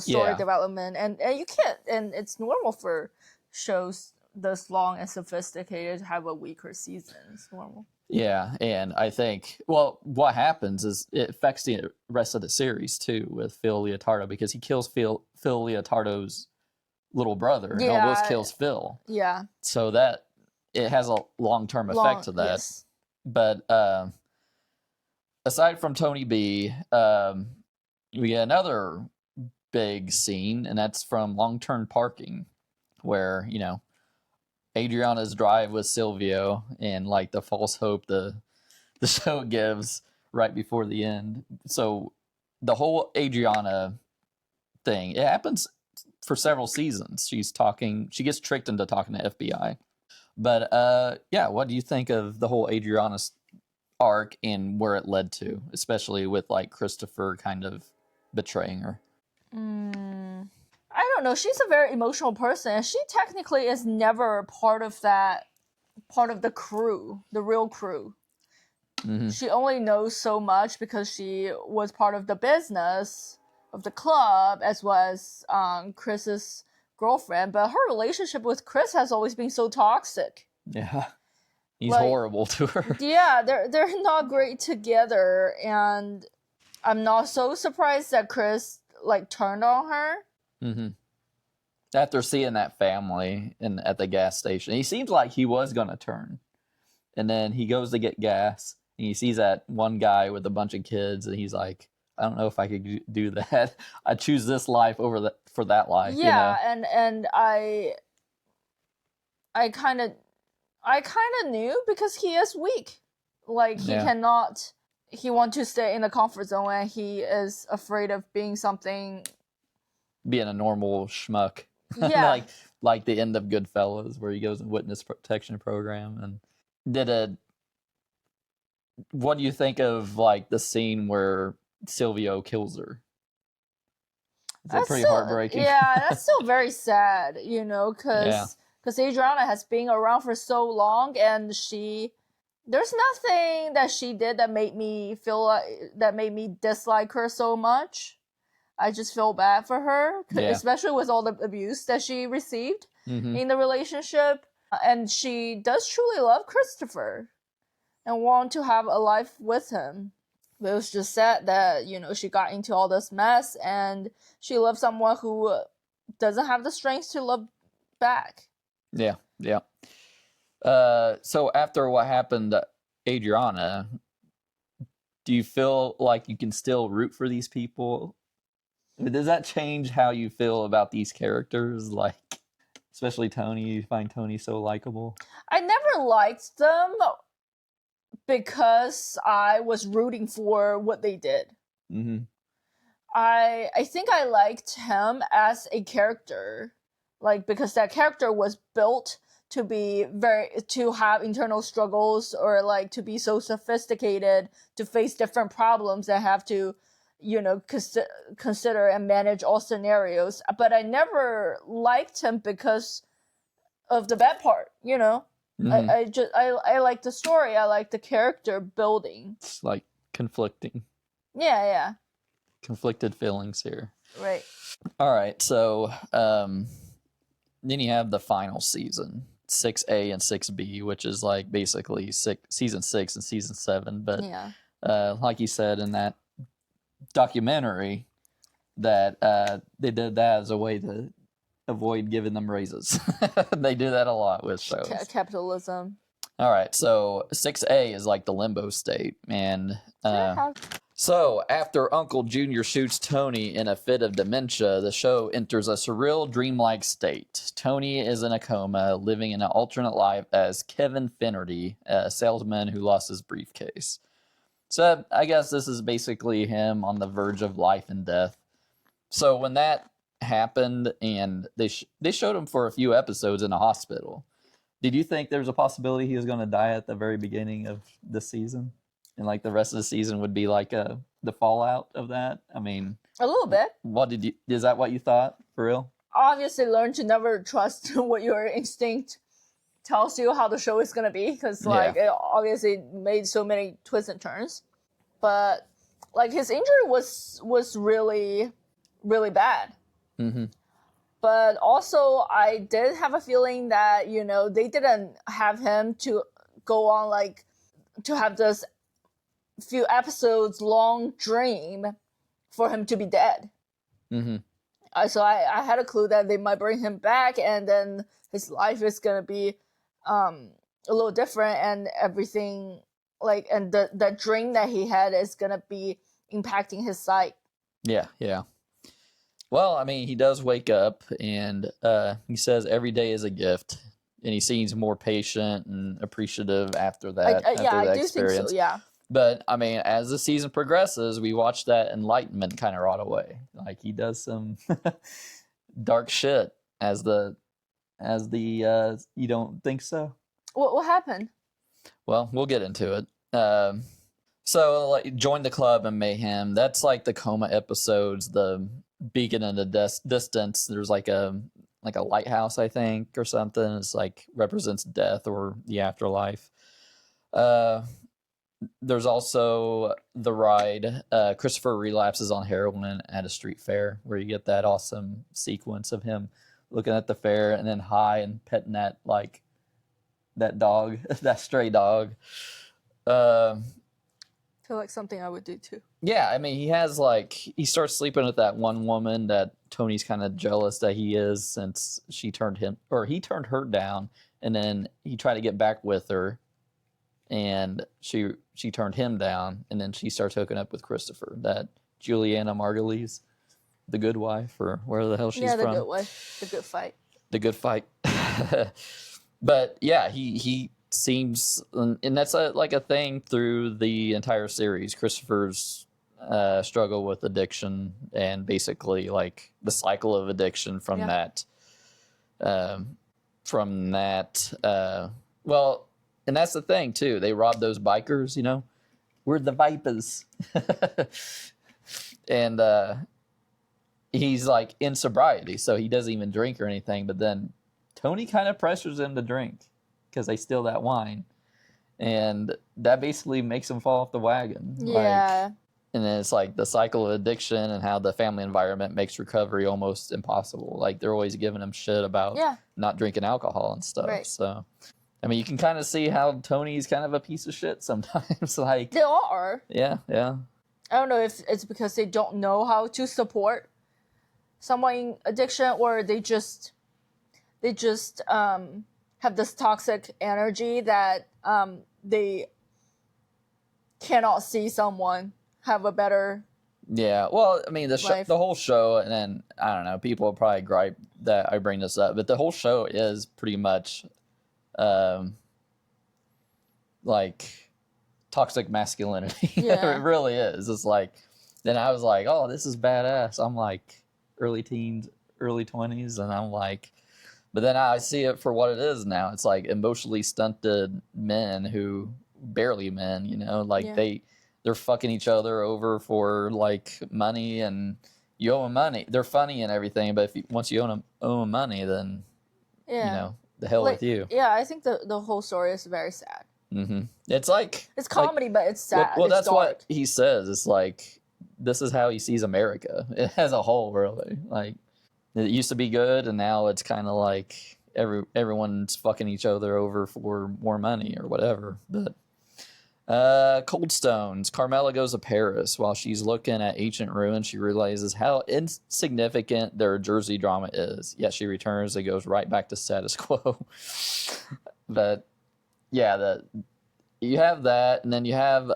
story development, and you can't, and it's normal for shows this long and sophisticated to have a weaker season. It's normal. Yeah, and I think, well, what happens is it affects the rest of the series, too, with Phil Leotardo, because he kills Phil Leotardo's little brother and almost kills Phil. Yeah. So that, it has a long-term effect to that. Yes. But aside from Tony B, we get another big scene, and that's from long-term parking, where, you know, Adriana's drive with Silvio and like the false hope the show gives right before the end. So the whole Adriana thing, it happens for several seasons. She gets tricked into talking to FBI. But yeah, what do you think of the whole Adriana arc and where it led to, especially with like Christopher kind of betraying her? I don't know. She's a very emotional person. She technically is never part of the crew, the real crew. Mm-hmm. She only knows so much because she was part of the business of the club, as well as Chris's girlfriend. But her relationship with Chris has always been so toxic. Yeah, he's horrible to her. Yeah, they're not great together, and I'm not so surprised that Chris like turned on her. Mm-hmm. After seeing that family at the gas station, he seems like he was going to turn. And then he goes to get gas, and he sees that one guy with a bunch of kids, and he's like, I don't know if I could do that. I choose this life for that life. Yeah, you know? and I kind of knew, because he is weak. Like, he cannot... He wants to stay in the comfort zone, and he is afraid of being a normal schmuck. Yeah. like the end of Goodfellas, where he goes in witness protection program. And what do you think of like the scene where Silvio kills her? It's pretty heartbreaking. Yeah, that's still very sad, you know, because Adriana has been around for so long, and there's nothing that she did that made me dislike her so much. I just feel bad for her, especially with all the abuse that she received in the relationship. And she does truly love Christopher and want to have a life with him. But it was just sad that, you know, she got into all this mess, and she loves someone who doesn't have the strength to love back. Yeah. So after what happened to Adriana, do you feel like you can still root for these people? Does that change how you feel about these characters? Like, especially Tony, you find Tony so likable? I never liked them because I was rooting for what they did. Mm-hmm. I think I liked him as a character, like, because that character was built to have internal struggles, or like to be so sophisticated to face different problems and have to, you know, consider and manage all scenarios. But I never liked him because of the bad part, you know. Mm-hmm. I like the story. I like the character building. It's like conflicting. Yeah. Conflicted feelings here. Right. All right. So then you have the final season, 6A and 6B, which is like basically season 6 and season 7. But like you said in that documentary, that they did that as a way to avoid giving them raises. They do that a lot with shows. Capitalism. All right, so 6A is like the limbo state, and so after Uncle Junior shoots Tony in a fit of dementia, the show enters a surreal, dreamlike state. Tony is in a coma, living in an alternate life as Kevin Finnerty, a salesman who lost his briefcase. So I guess this is basically him on the verge of life and death. So when that happened, and they showed him for a few episodes in a hospital, did you think there was a possibility he was going to die at the very beginning of the season? And like the rest of the season would be like the fallout of that? I mean, a little bit. Is that what you thought, for real? Obviously learn to never trust what your instinct tells you how the show is going to be, because like it obviously made so many twists and turns. But like his injury was really, really bad. Mm-hmm. But also, I did have a feeling that, they didn't have him to go on, like, to have this few episodes long dream for him to be dead. Mm-hmm. So I had a clue that they might bring him back, and then his life is going to be a little different, and everything, like, and the dream that he had is going to be impacting his sight. Yeah, yeah. Well, I mean, he does wake up, and he says every day is a gift, and he seems more patient and appreciative after that. I do think so, yeah. But, I mean, as the season progresses, we watch that enlightenment kind of rot away. Like, he does some dark shit as the you don't think so? What happened? Well, we'll get into it. So, like, join the club and mayhem. That's like the coma episodes, the beacon in the distance. There's like a lighthouse, I think, or something. It's like represents death or the afterlife. There's also the ride. Christopher relapses on heroin at a street fair, where you get that awesome sequence of him looking at the fair and then high and petting that dog, that stray dog. I feel like something I would do too. Yeah, I mean, he starts sleeping with that one woman that Tony's kind of jealous that he is, since he turned her down, and then he tried to get back with her, and she turned him down, and then she starts hooking up with Christopher, that Juliana Margulies, the good wife, or where the hell she's from. Yeah, the good wife, the good fight. The good fight. But yeah, he seems, and that's a thing through the entire series. Christopher's struggle with addiction, and basically like the cycle of addiction from that. Well, and that's the thing too. They robbed those bikers. We're the Vipers, and he's like in sobriety, so he doesn't even drink or anything. But then Tony kind of pressures him to drink, because they steal that wine, and that basically makes him fall off the wagon. Yeah. And then it's like the cycle of addiction, and how the family environment makes recovery almost impossible. Like, they're always giving him shit about not drinking alcohol and stuff. Right. So, I mean, you can kind of see how Tony's kind of a piece of shit sometimes. Like, they all are. Yeah, yeah. I don't know if it's because they don't know how to support someone in addiction, or they just have this toxic energy that they cannot see someone have a better. Yeah, well, I mean, the whole show, and then, I don't know, people will probably gripe that I bring this up, but the whole show is pretty much like toxic masculinity. Yeah. It really is. It's like, then I was like, oh, this is badass. I'm like early teens, early 20s, and I'm like, but then I see it for what it is now. It's like emotionally stunted men who barely men, like they're fucking each other over for like money, and you owe them money. They're funny and everything, but once you owe them money, then the hell with you. Yeah, I think the whole story is very sad. Mm-hmm. It's like it's comedy, but it's sad. Well, it's that's dark. what he says. It's like, this is how he sees America as a whole, really. Like, it used to be good, and now it's kind of like everyone's fucking each other over for more money or whatever. But Cold Stones. Carmela goes to Paris. While she's looking at ancient ruins, she realizes how insignificant their Jersey drama is. Yet she returns and goes right back to status quo. But yeah, you have that, and then you have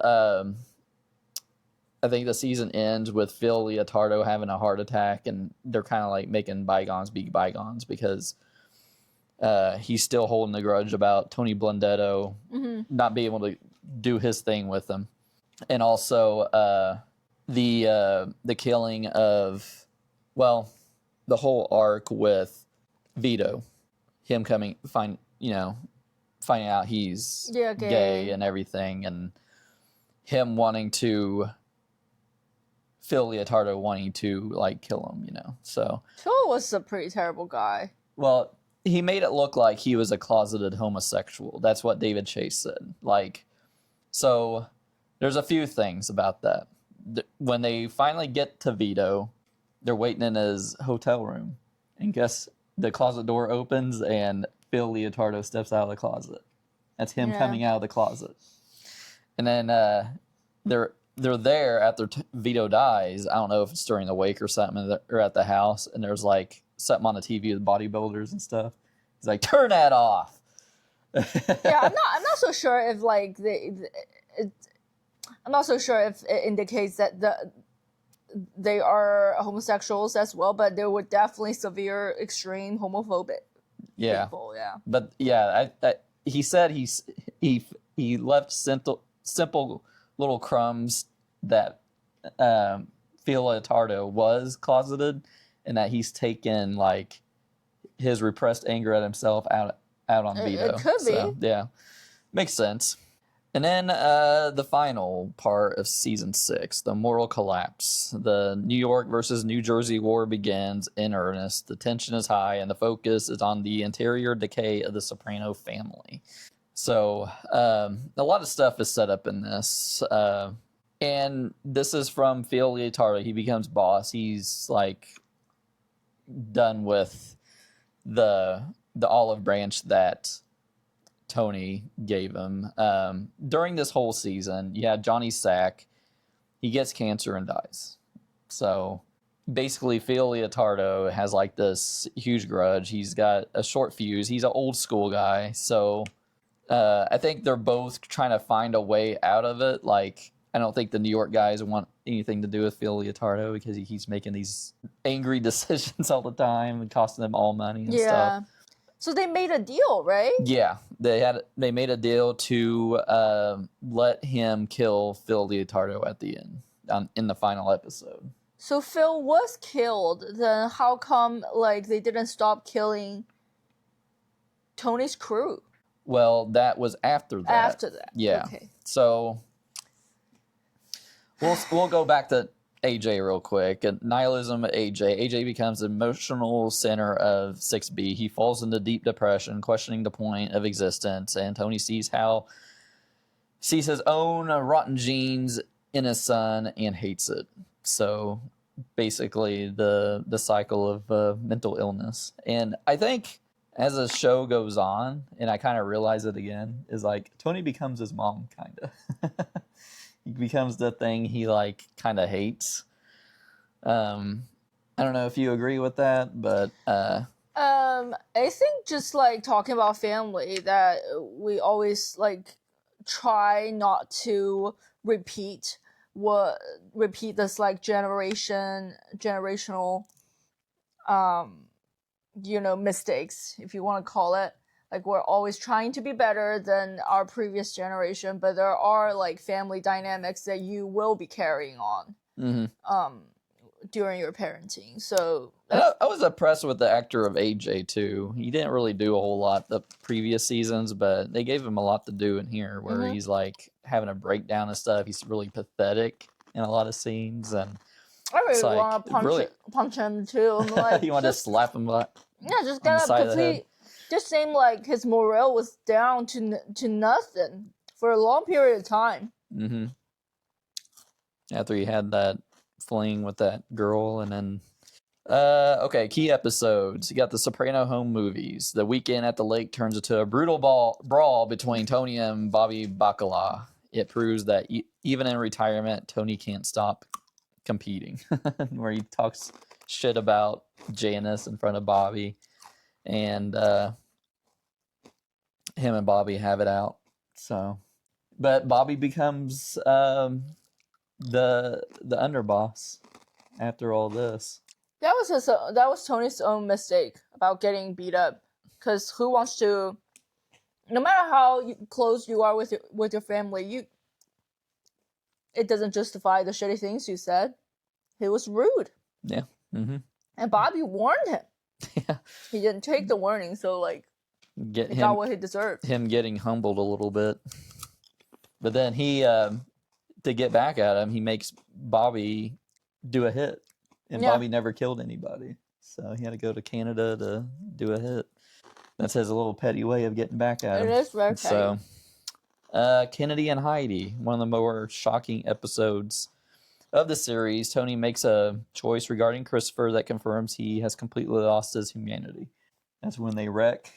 I think the season ends with Phil Leotardo having a heart attack, and they're kind of like making bygones be bygones, because he's still holding a grudge about Tony Blundetto not being able to do his thing with him. And also the killing of, well, the whole arc with Vito, him finding out he's gay and everything, and him wanting to, Phil Leotardo wanting to like kill him, so Phil was a pretty terrible guy. Well, he made it look like he was a closeted homosexual. That's what David Chase said. Like, so there's a few things about that. When they finally get to Vito, they're waiting in his hotel room, And guess the closet door opens and Phil Leotardo steps out of the closet. That's him coming out of the closet. And then they're there after Vito dies. I don't know if it's during the wake or something, or at the house. And there's like something on the TV with bodybuilders and stuff. He's like, turn that off. Yeah, I'm not so sure if like I'm not so sure if it indicates that they are homosexuals as well, but they were definitely severe, extreme homophobic people. Yeah. But yeah, he said he left simple little crumbs that Phil Leotardo was closeted, and that he's taken like his repressed anger at himself out on Vito. It could be. Yeah, makes sense. And then the final part of season 6, the moral collapse. The New York versus New Jersey war begins in earnest. The tension is high, and the focus is on the interior decay of the Soprano family. So a lot of stuff is set up in this. And this is from Phil Leotardo. He becomes boss. He's like done with the olive branch that Tony gave him. During this whole season, you had Johnny Sack. He gets cancer and dies. So basically, Phil Leotardo has like this huge grudge. He's got a short fuse. He's an old school guy. So I think they're both trying to find a way out of it. Like, I don't think the New York guys want anything to do with Phil Leotardo because he keeps making these angry decisions all the time and costing them all money and stuff. So they made a deal, right? Yeah, they made a deal to let him kill Phil Leotardo at the end, in the final episode. So Phil was killed. Then how come like they didn't stop killing Tony's crew? Well, that was after that. After that, yeah. Okay. So we'll go back to AJ real quick. Nihilism AJ. AJ becomes the emotional center of 6B. He falls into deep depression, questioning the point of existence, and Tony sees his own rotten genes in his son and hates it. So basically the cycle of mental illness. And I think as the show goes on, and I kind of realize it again, is like Tony becomes his mom, kind of. He becomes the thing he like kind of hates. I don't know if you agree with that, but I think just like talking about family, that we always like try not to repeat this like generational mistakes, if you want to call it. Like, we're always trying to be better than our previous generation, but there are like family dynamics that you will be carrying on during your parenting. So I was impressed with the actor of AJ too. He didn't really do a whole lot the previous seasons, but they gave him a lot to do in here, where he's like having a breakdown and stuff. He's really pathetic in a lot of scenes, and I really want to punch him too. I'm like, you want to slap him like, just get a complete. Just seemed like his morale was down to nothing for a long period of time. Mm-hmm. After he had that fling with that girl, and then okay, key episodes. You got the Soprano home movies. The weekend at the lake turns into a brutal brawl between Tony and Bobby Bacala. It proves that even in retirement, Tony can't stop competing. Where he talks shit about Janice in front of Bobby. And him and Bobby have it out. So, but Bobby becomes the underboss after all this. That was Tony's own mistake about getting beat up. Because who wants to? No matter how close you are with your family, it doesn't justify the shitty things you said. He was rude. Yeah. Mm-hmm. And Bobby warned him. Yeah. He didn't take the warning, so like he got what he deserved. Him getting humbled a little bit. But then he to get back at him, he makes Bobby do a hit. And Bobby never killed anybody. So he had to go to Canada to do a hit. That's his little petty way of getting back at him. It is very petty. So Kennedy and Heidi, one of the more shocking episodes. of the series, Tony makes a choice regarding Christopher that confirms he has completely lost his humanity. That's when they wreck,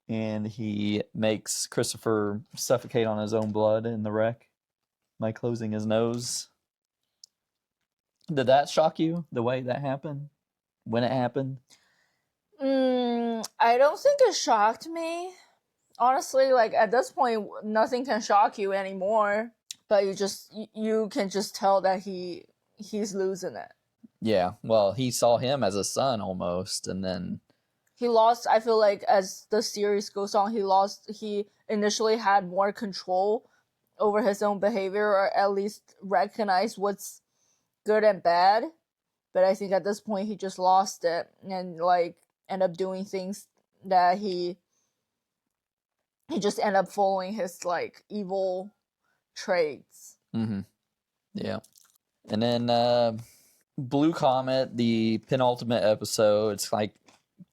and he makes Christopher suffocate on his own blood in the wreck by closing his nose. Did that shock you, the way that happened? When it happened? I don't think it shocked me. Honestly, like, at this point, nothing can shock you anymore. But you can just tell that he's losing it. Yeah, well, he saw him as a son almost, and then he lost. I feel like as the series goes on, he initially had more control over his own behavior, or at least recognize what's good and bad. But I think at this point he just lost it and like end up doing things that he just end up following his like evil traits. Mm-hmm. Yeah. And then Blue Comet, the penultimate episode, it's like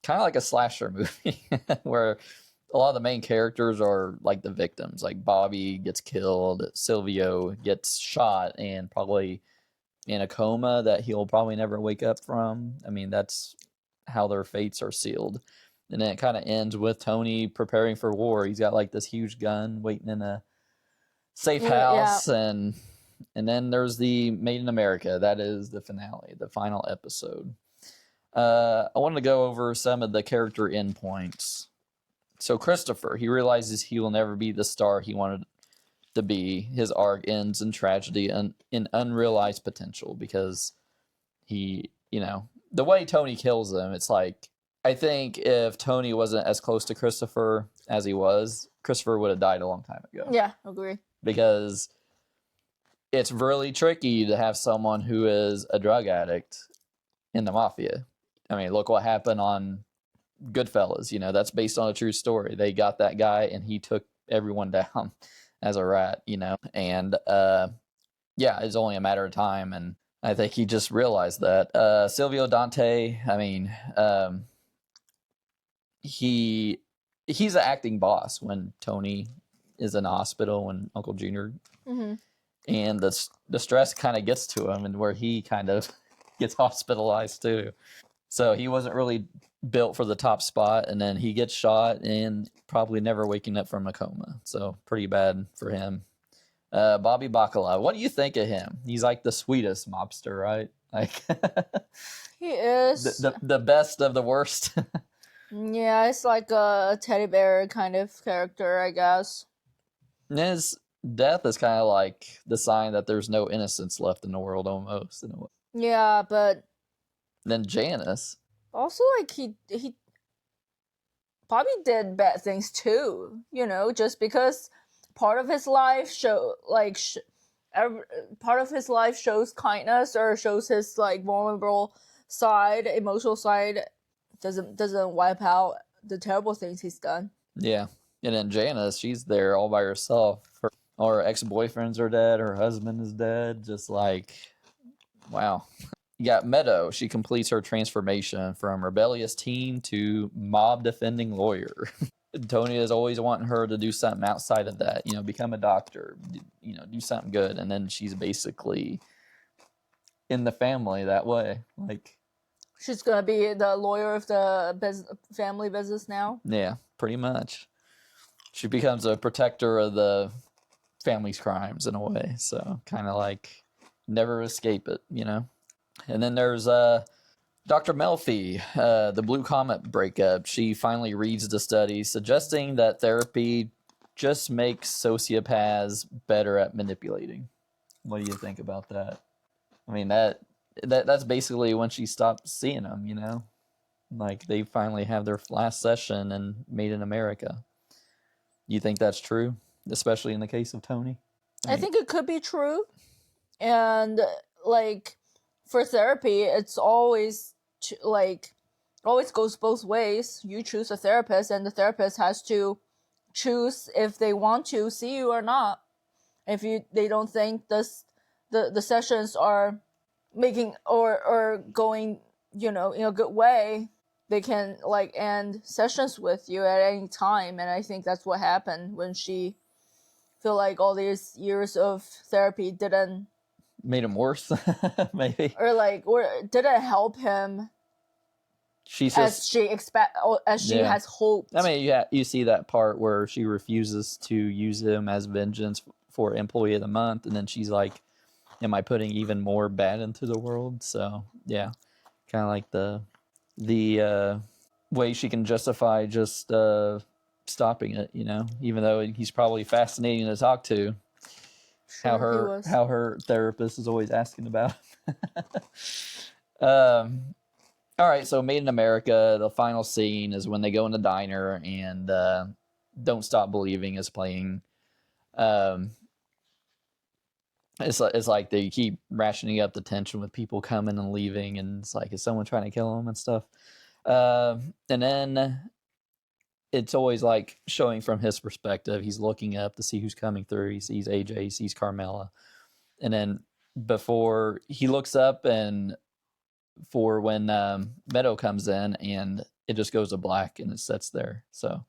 kind of like a slasher movie where a lot of the main characters are like the victims. Like Bobby gets killed, Silvio gets shot and probably in a coma that he'll probably never wake up from. I mean, that's how their fates are sealed. And then it kind of ends with Tony preparing for war. He's got like this huge gun waiting in a safe house. Yeah. And then there's the Made in America. That is the finale, the final episode. I wanted to go over some of the character endpoints. So Christopher, he realizes he will never be the star he wanted to be. His arc ends in tragedy and in unrealized potential because he, the way Tony kills him, it's like, I think if Tony wasn't as close to Christopher as he was, Christopher would have died a long time ago. Yeah, agree. Because it's really tricky to have someone who is a drug addict in the mafia. I mean, look what happened on Goodfellas. That's based on a true story. They got that guy and he took everyone down as a rat, and yeah, it's only a matter of time. And I think he just realized that. Silvio Dante, I mean, he's an acting boss when Tony is in the hospital, when Uncle Junior, and the stress kind of gets to him, and where he kind of gets hospitalized too. So he wasn't really built for the top spot, and then he gets shot and probably never waking up from a coma. So pretty bad for him. Bobby Bacala, what do you think of him? He's like the sweetest mobster, right? Like he is the best of the worst. Yeah, it's like a teddy bear kind of character, I guess. And his death is kind of like the sign that there's no innocence left in the world, almost, in a way. Yeah, but then Janice. Also, like, he Bobby did bad things too, just because part of his life part of his life shows kindness or shows his like vulnerable side, emotional side, doesn't wipe out the terrible things he's done. Yeah. And then Janice, she's there all by herself. Her ex-boyfriends are dead, her husband is dead, just like, wow. You got Meadow. She completes her transformation from rebellious teen to mob-defending lawyer. Tony is always wanting her to do something outside of that, become a doctor, do something good. And then she's basically in the family that way. Like, she's going to be the lawyer of the family business now? Yeah, pretty much. She becomes a protector of the family's crimes in a way. So kind of like never escape it, And then there's Dr. Melfi, the Blue Comet breakup. She finally reads the study suggesting that therapy just makes sociopaths better at manipulating. What do you think about that? I mean, that's basically when she stopped seeing them, Like, they finally have their last session and Made in America. You think that's true? Especially in the case of Tony? I think it could be true. And, like, for therapy, it's always, always goes both ways. You choose a therapist, and the therapist has to choose if they want to see you or not. If they don't think the sessions are making or going, in a good way, they can like end sessions with you at any time. And I think that's what happened when she feel like all these years of therapy didn't made him worse, maybe. Or like, or didn't help him She's as just, she has hoped. I mean, you see that part where she refuses to use him as vengeance for Employee of the Month, and then she's like, am I putting even more bad into the world? So, yeah, kind of like the way she can justify just stopping it, you know, even though he's probably fascinating to talk to. How her therapist is always asking about. All right, so Made in America, the final scene is when they go in the diner and Don't Stop Believing is playing. It's like they keep rationing up the tension with people coming and leaving, and it's like, is someone trying to kill them and stuff? And then it's always like showing from his perspective. He's looking up to see who's coming through. He sees AJ, he sees Carmela. And then before he looks up and for when Meadow comes in, and it just goes to black and it sits there. So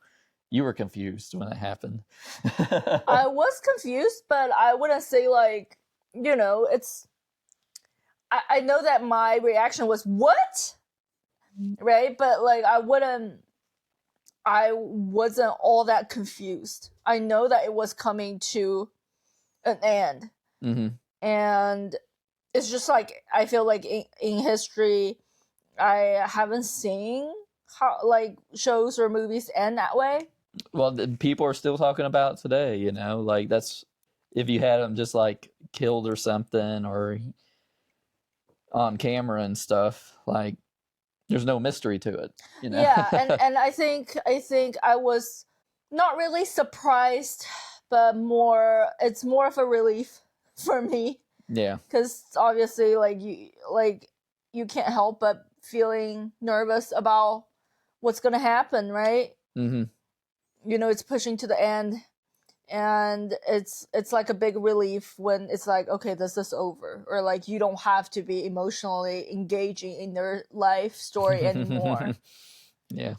you were confused when it happened. I was confused, but I wouldn't say like, you know, it's... I know that my reaction was, what? Right? But like, I wasn't all that confused. I know that it was coming to an end. Mm-hmm. And it's just like, I feel like in history, I haven't seen how like shows or movies end that way. Well, people are still talking about it today, you know, like that's, if you had him just like killed or something or on camera and stuff, like there's no mystery to it, you know? Yeah, and I think I was not really surprised, but it's more of a relief for me. Yeah. Because obviously, like you can't help but feeling nervous about what's gonna happen, right? Mm-hmm. You know, it's pushing to the end, and it's like a big relief when it's like, okay, this is over, or like you don't have to be emotionally engaging in their life story anymore. Yeah.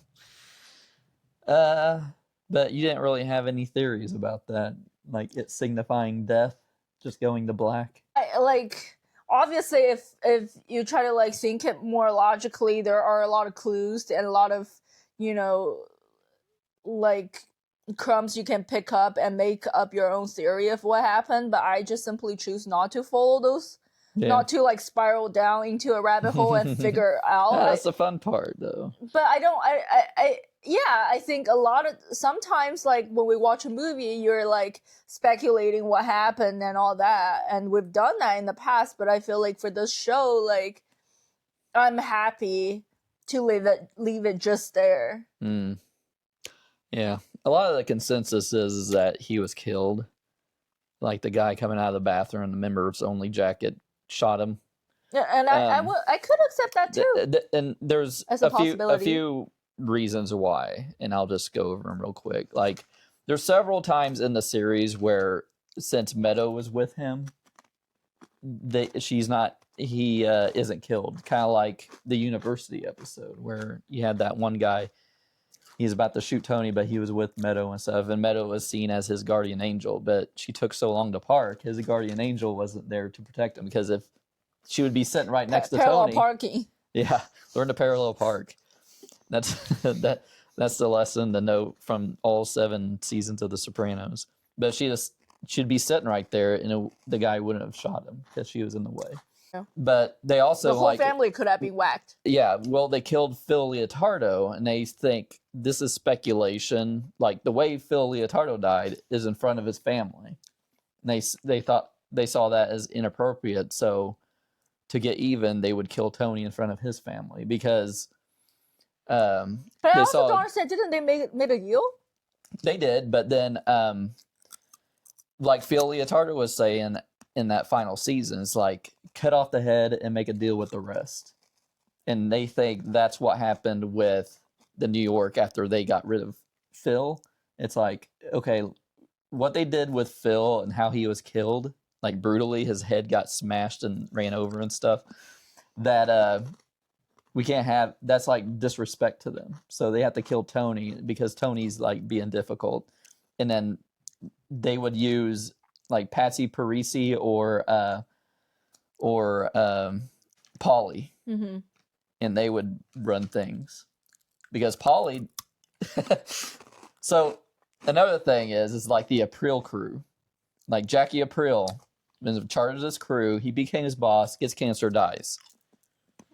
But you didn't really have any theories about that, like it signifying death, just going to black. Like, obviously, if you try to like think it more logically, there are a lot of clues and a lot of, you know, like crumbs you can pick up and make up your own theory of what happened. But I just simply choose not to follow those, not to like spiral down into a rabbit hole and figure out. That's the fun part, though. But I think sometimes like when we watch a movie, you're like speculating what happened and all that, and we've done that in the past, but I feel like for this show, like I'm happy to leave it just there. Yeah, a lot of the consensus is that he was killed, like the guy coming out of the bathroom in the members only jacket shot him. Yeah, and I could accept that too. And there's a few reasons why, and I'll just go over them real quick. Like, there's several times in the series where, since Meadow was with him, he isn't killed. Kind of like the university episode where you had that one guy, he's about to shoot Tony, but he was with Meadow and stuff, and Meadow was seen as his guardian angel, but she took so long to park, his guardian angel wasn't there to protect him, because if she would be sitting right next to Tony. Parking. Yeah, learn to parallel park. That's that's the lesson to note from all 7 seasons of The Sopranos. But she'd be sitting right there, and the guy wouldn't have shot him because she was in the way. Yeah. But they also the whole family could have been whacked. Yeah, well, they killed Phil Leotardo, and they think this is speculation. Like, the way Phil Leotardo died is in front of his family. And they thought they saw that as inappropriate, so to get even, they would kill Tony in front of his family because. But I also don't understand. Didn't they made a deal? They did, but then, like Phil Leotardo was saying in that final season, it's like cut off the head and make a deal with the rest. And they think that's what happened with the New York after they got rid of Phil. It's like, okay, what they did with Phil and how he was killed, like brutally, his head got smashed and ran over and stuff. That we can't have, that's like disrespect to them. So they have to kill Tony because Tony's like being difficult. And then they would use like Patsy Parisi or or Polly, Mm-hmm. and they would run things because Polly. So another thing is like the Aprile crew, like Jackie Aprile is in charge of this crew. He became his boss, gets cancer, dies.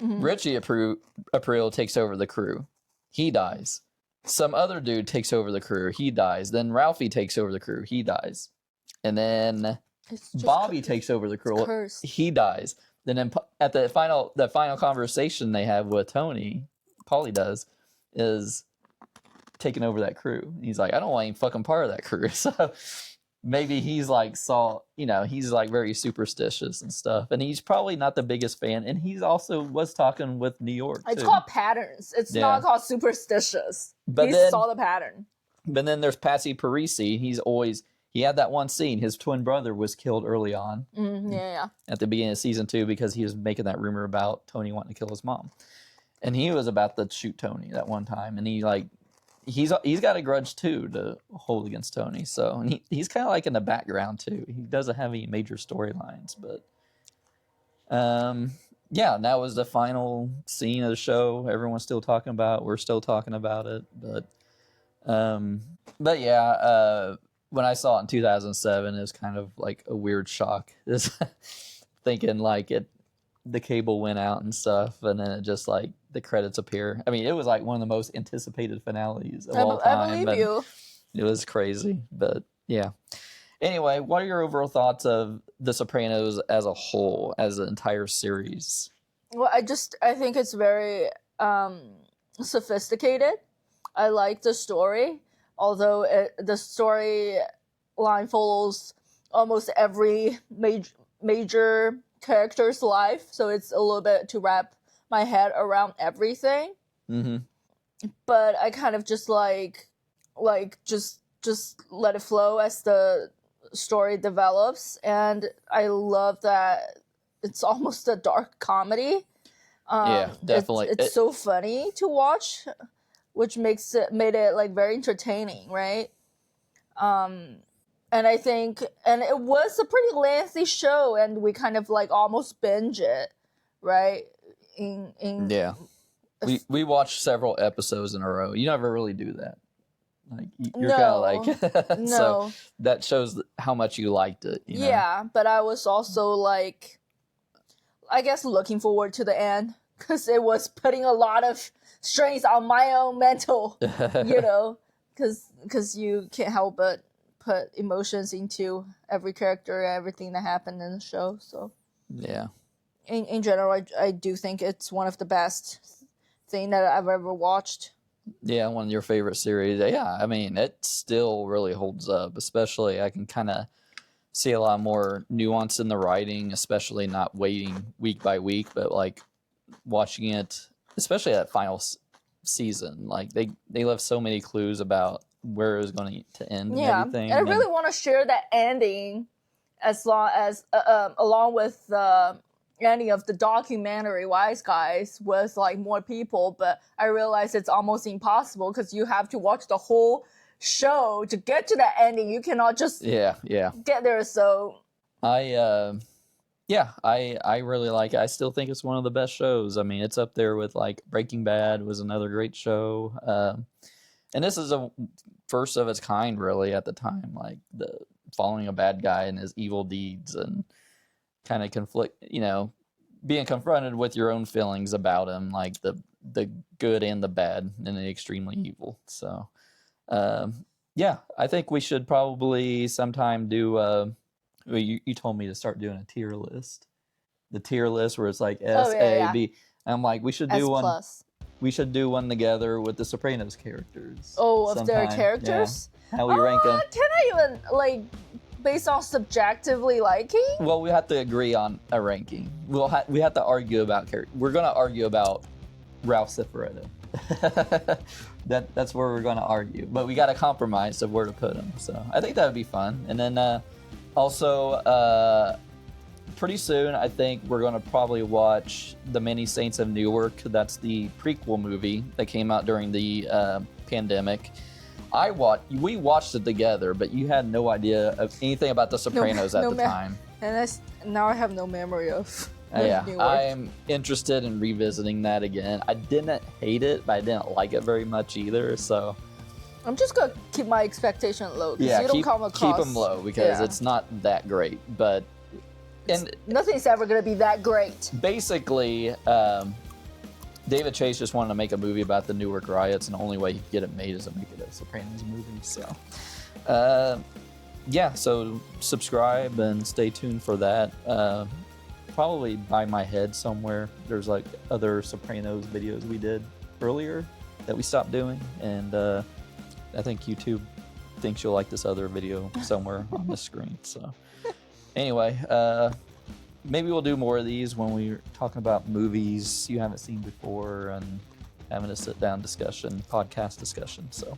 Mm-hmm. Richie Aprile takes over the crew. He dies. Some other dude takes over the crew. He dies. Then Ralphie takes over the crew. He dies. And then Bobby takes over the crew. He dies. Then at the final conversation they have with Tony, Paulie does, is taking over that crew. He's like, I don't want any fucking part of that crew. So maybe he's like he's like very superstitious and stuff. And he's probably not the biggest fan. And he's also was talking with New York. It's called patterns. It's not called superstitious. But he saw the pattern. But then there's Patsy Parisi. He had that one scene. His twin brother was killed early on. At the beginning of season 2 because he was making that rumor about Tony wanting to kill his mom. And he was about to shoot Tony that one time. And he's got a grudge too to hold against Tony. So and he's kind of like in the background too. He doesn't have any major storylines, but that was the final scene of the show. Everyone's still talking about it. We're still talking about it, but yeah, when I saw it in 2007, it was kind of like a weird shock. Just thinking like the cable went out and stuff, and then it just like the credits appear. I mean, it was like one of the most anticipated finales of all time. I believe you. It was crazy, but yeah. Anyway, what are your overall thoughts of The Sopranos as a whole, as an entire series? Well, I think it's very sophisticated. I like the story, although the storyline follows almost every major character's life, so it's a little bit to wrap my head around everything. Mm-hmm. But I kind of just just let it flow as the story develops, and I love that it's almost a dark comedy. Yeah, definitely. It's so funny to watch, which made it like very entertaining, right? And I think, and it was a pretty lengthy show, and we kind of like almost binge it, right? Yeah, we watched several episodes in a row. You never really do that. Like you're kind of like no. So that shows how much you liked it. You know? Yeah, but I was also like, I guess looking forward to the end because it was putting a lot of strains on my own mental, because you can't help but put emotions into every character, everything that happened in the show. So yeah, in general, I do think it's one of the best thing that I've ever watched. Yeah, one of your favorite series. Yeah, I mean, it still really holds up, especially I can kind of see a lot more nuance in the writing, especially not waiting week by week, but like watching it, especially that final season. Like they left so many clues about where it was going to end and everything. And I really want to share that ending along with the ending of the documentary Wise Guys with like more people, but I realized it's almost impossible because you have to watch the whole show to get to that ending. You cannot just get there. So I really like it. I still think it's one of the best shows. I mean, it's up there with like Breaking Bad was another great show. And this is a first of its kind really at the time, like the following a bad guy and his evil deeds and kind of being confronted with your own feelings about him, like the good and the bad and the extremely evil. So, I think we should probably sometime do, you told me to start doing a tier list. The tier list where it's like S, A, B. I'm like, we should do one. We should do one together with the Sopranos characters. Oh, of their characters? Yeah. How we rank them. Can I even, like, based on subjectively liking? Well, we have to agree on a ranking. We have to argue about character. We're going to argue about Ralph Cifaretto. That's where we're going to argue. But we got to compromise of where to put him. So I think that would be fun. And then also, pretty soon, I think we're going to probably watch The Many Saints of Newark. That's the prequel movie that came out during the pandemic. We watched it together, but you had no idea of anything about The Sopranos at the time. And now I have no memory of with Newark. I'm interested in revisiting that again. I didn't hate it, but I didn't like it very much either. So I'm just gonna keep my expectation low because you don't come across. Keep them low because it's not that great. But nothing's ever gonna be that great. Basically, David Chase just wanted to make a movie about the Newark riots, and the only way he could get it made is to make it a Sopranos movie. So, so subscribe and stay tuned for that. Probably by my head somewhere, there's like other Sopranos videos we did earlier that we stopped doing, and I think YouTube thinks you'll like this other video somewhere on the screen. So, anyway, maybe we'll do more of these when we're talking about movies you haven't seen before and having a sit-down podcast discussion. So,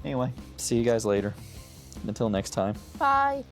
anyway, see you guys later. Until next time. Bye.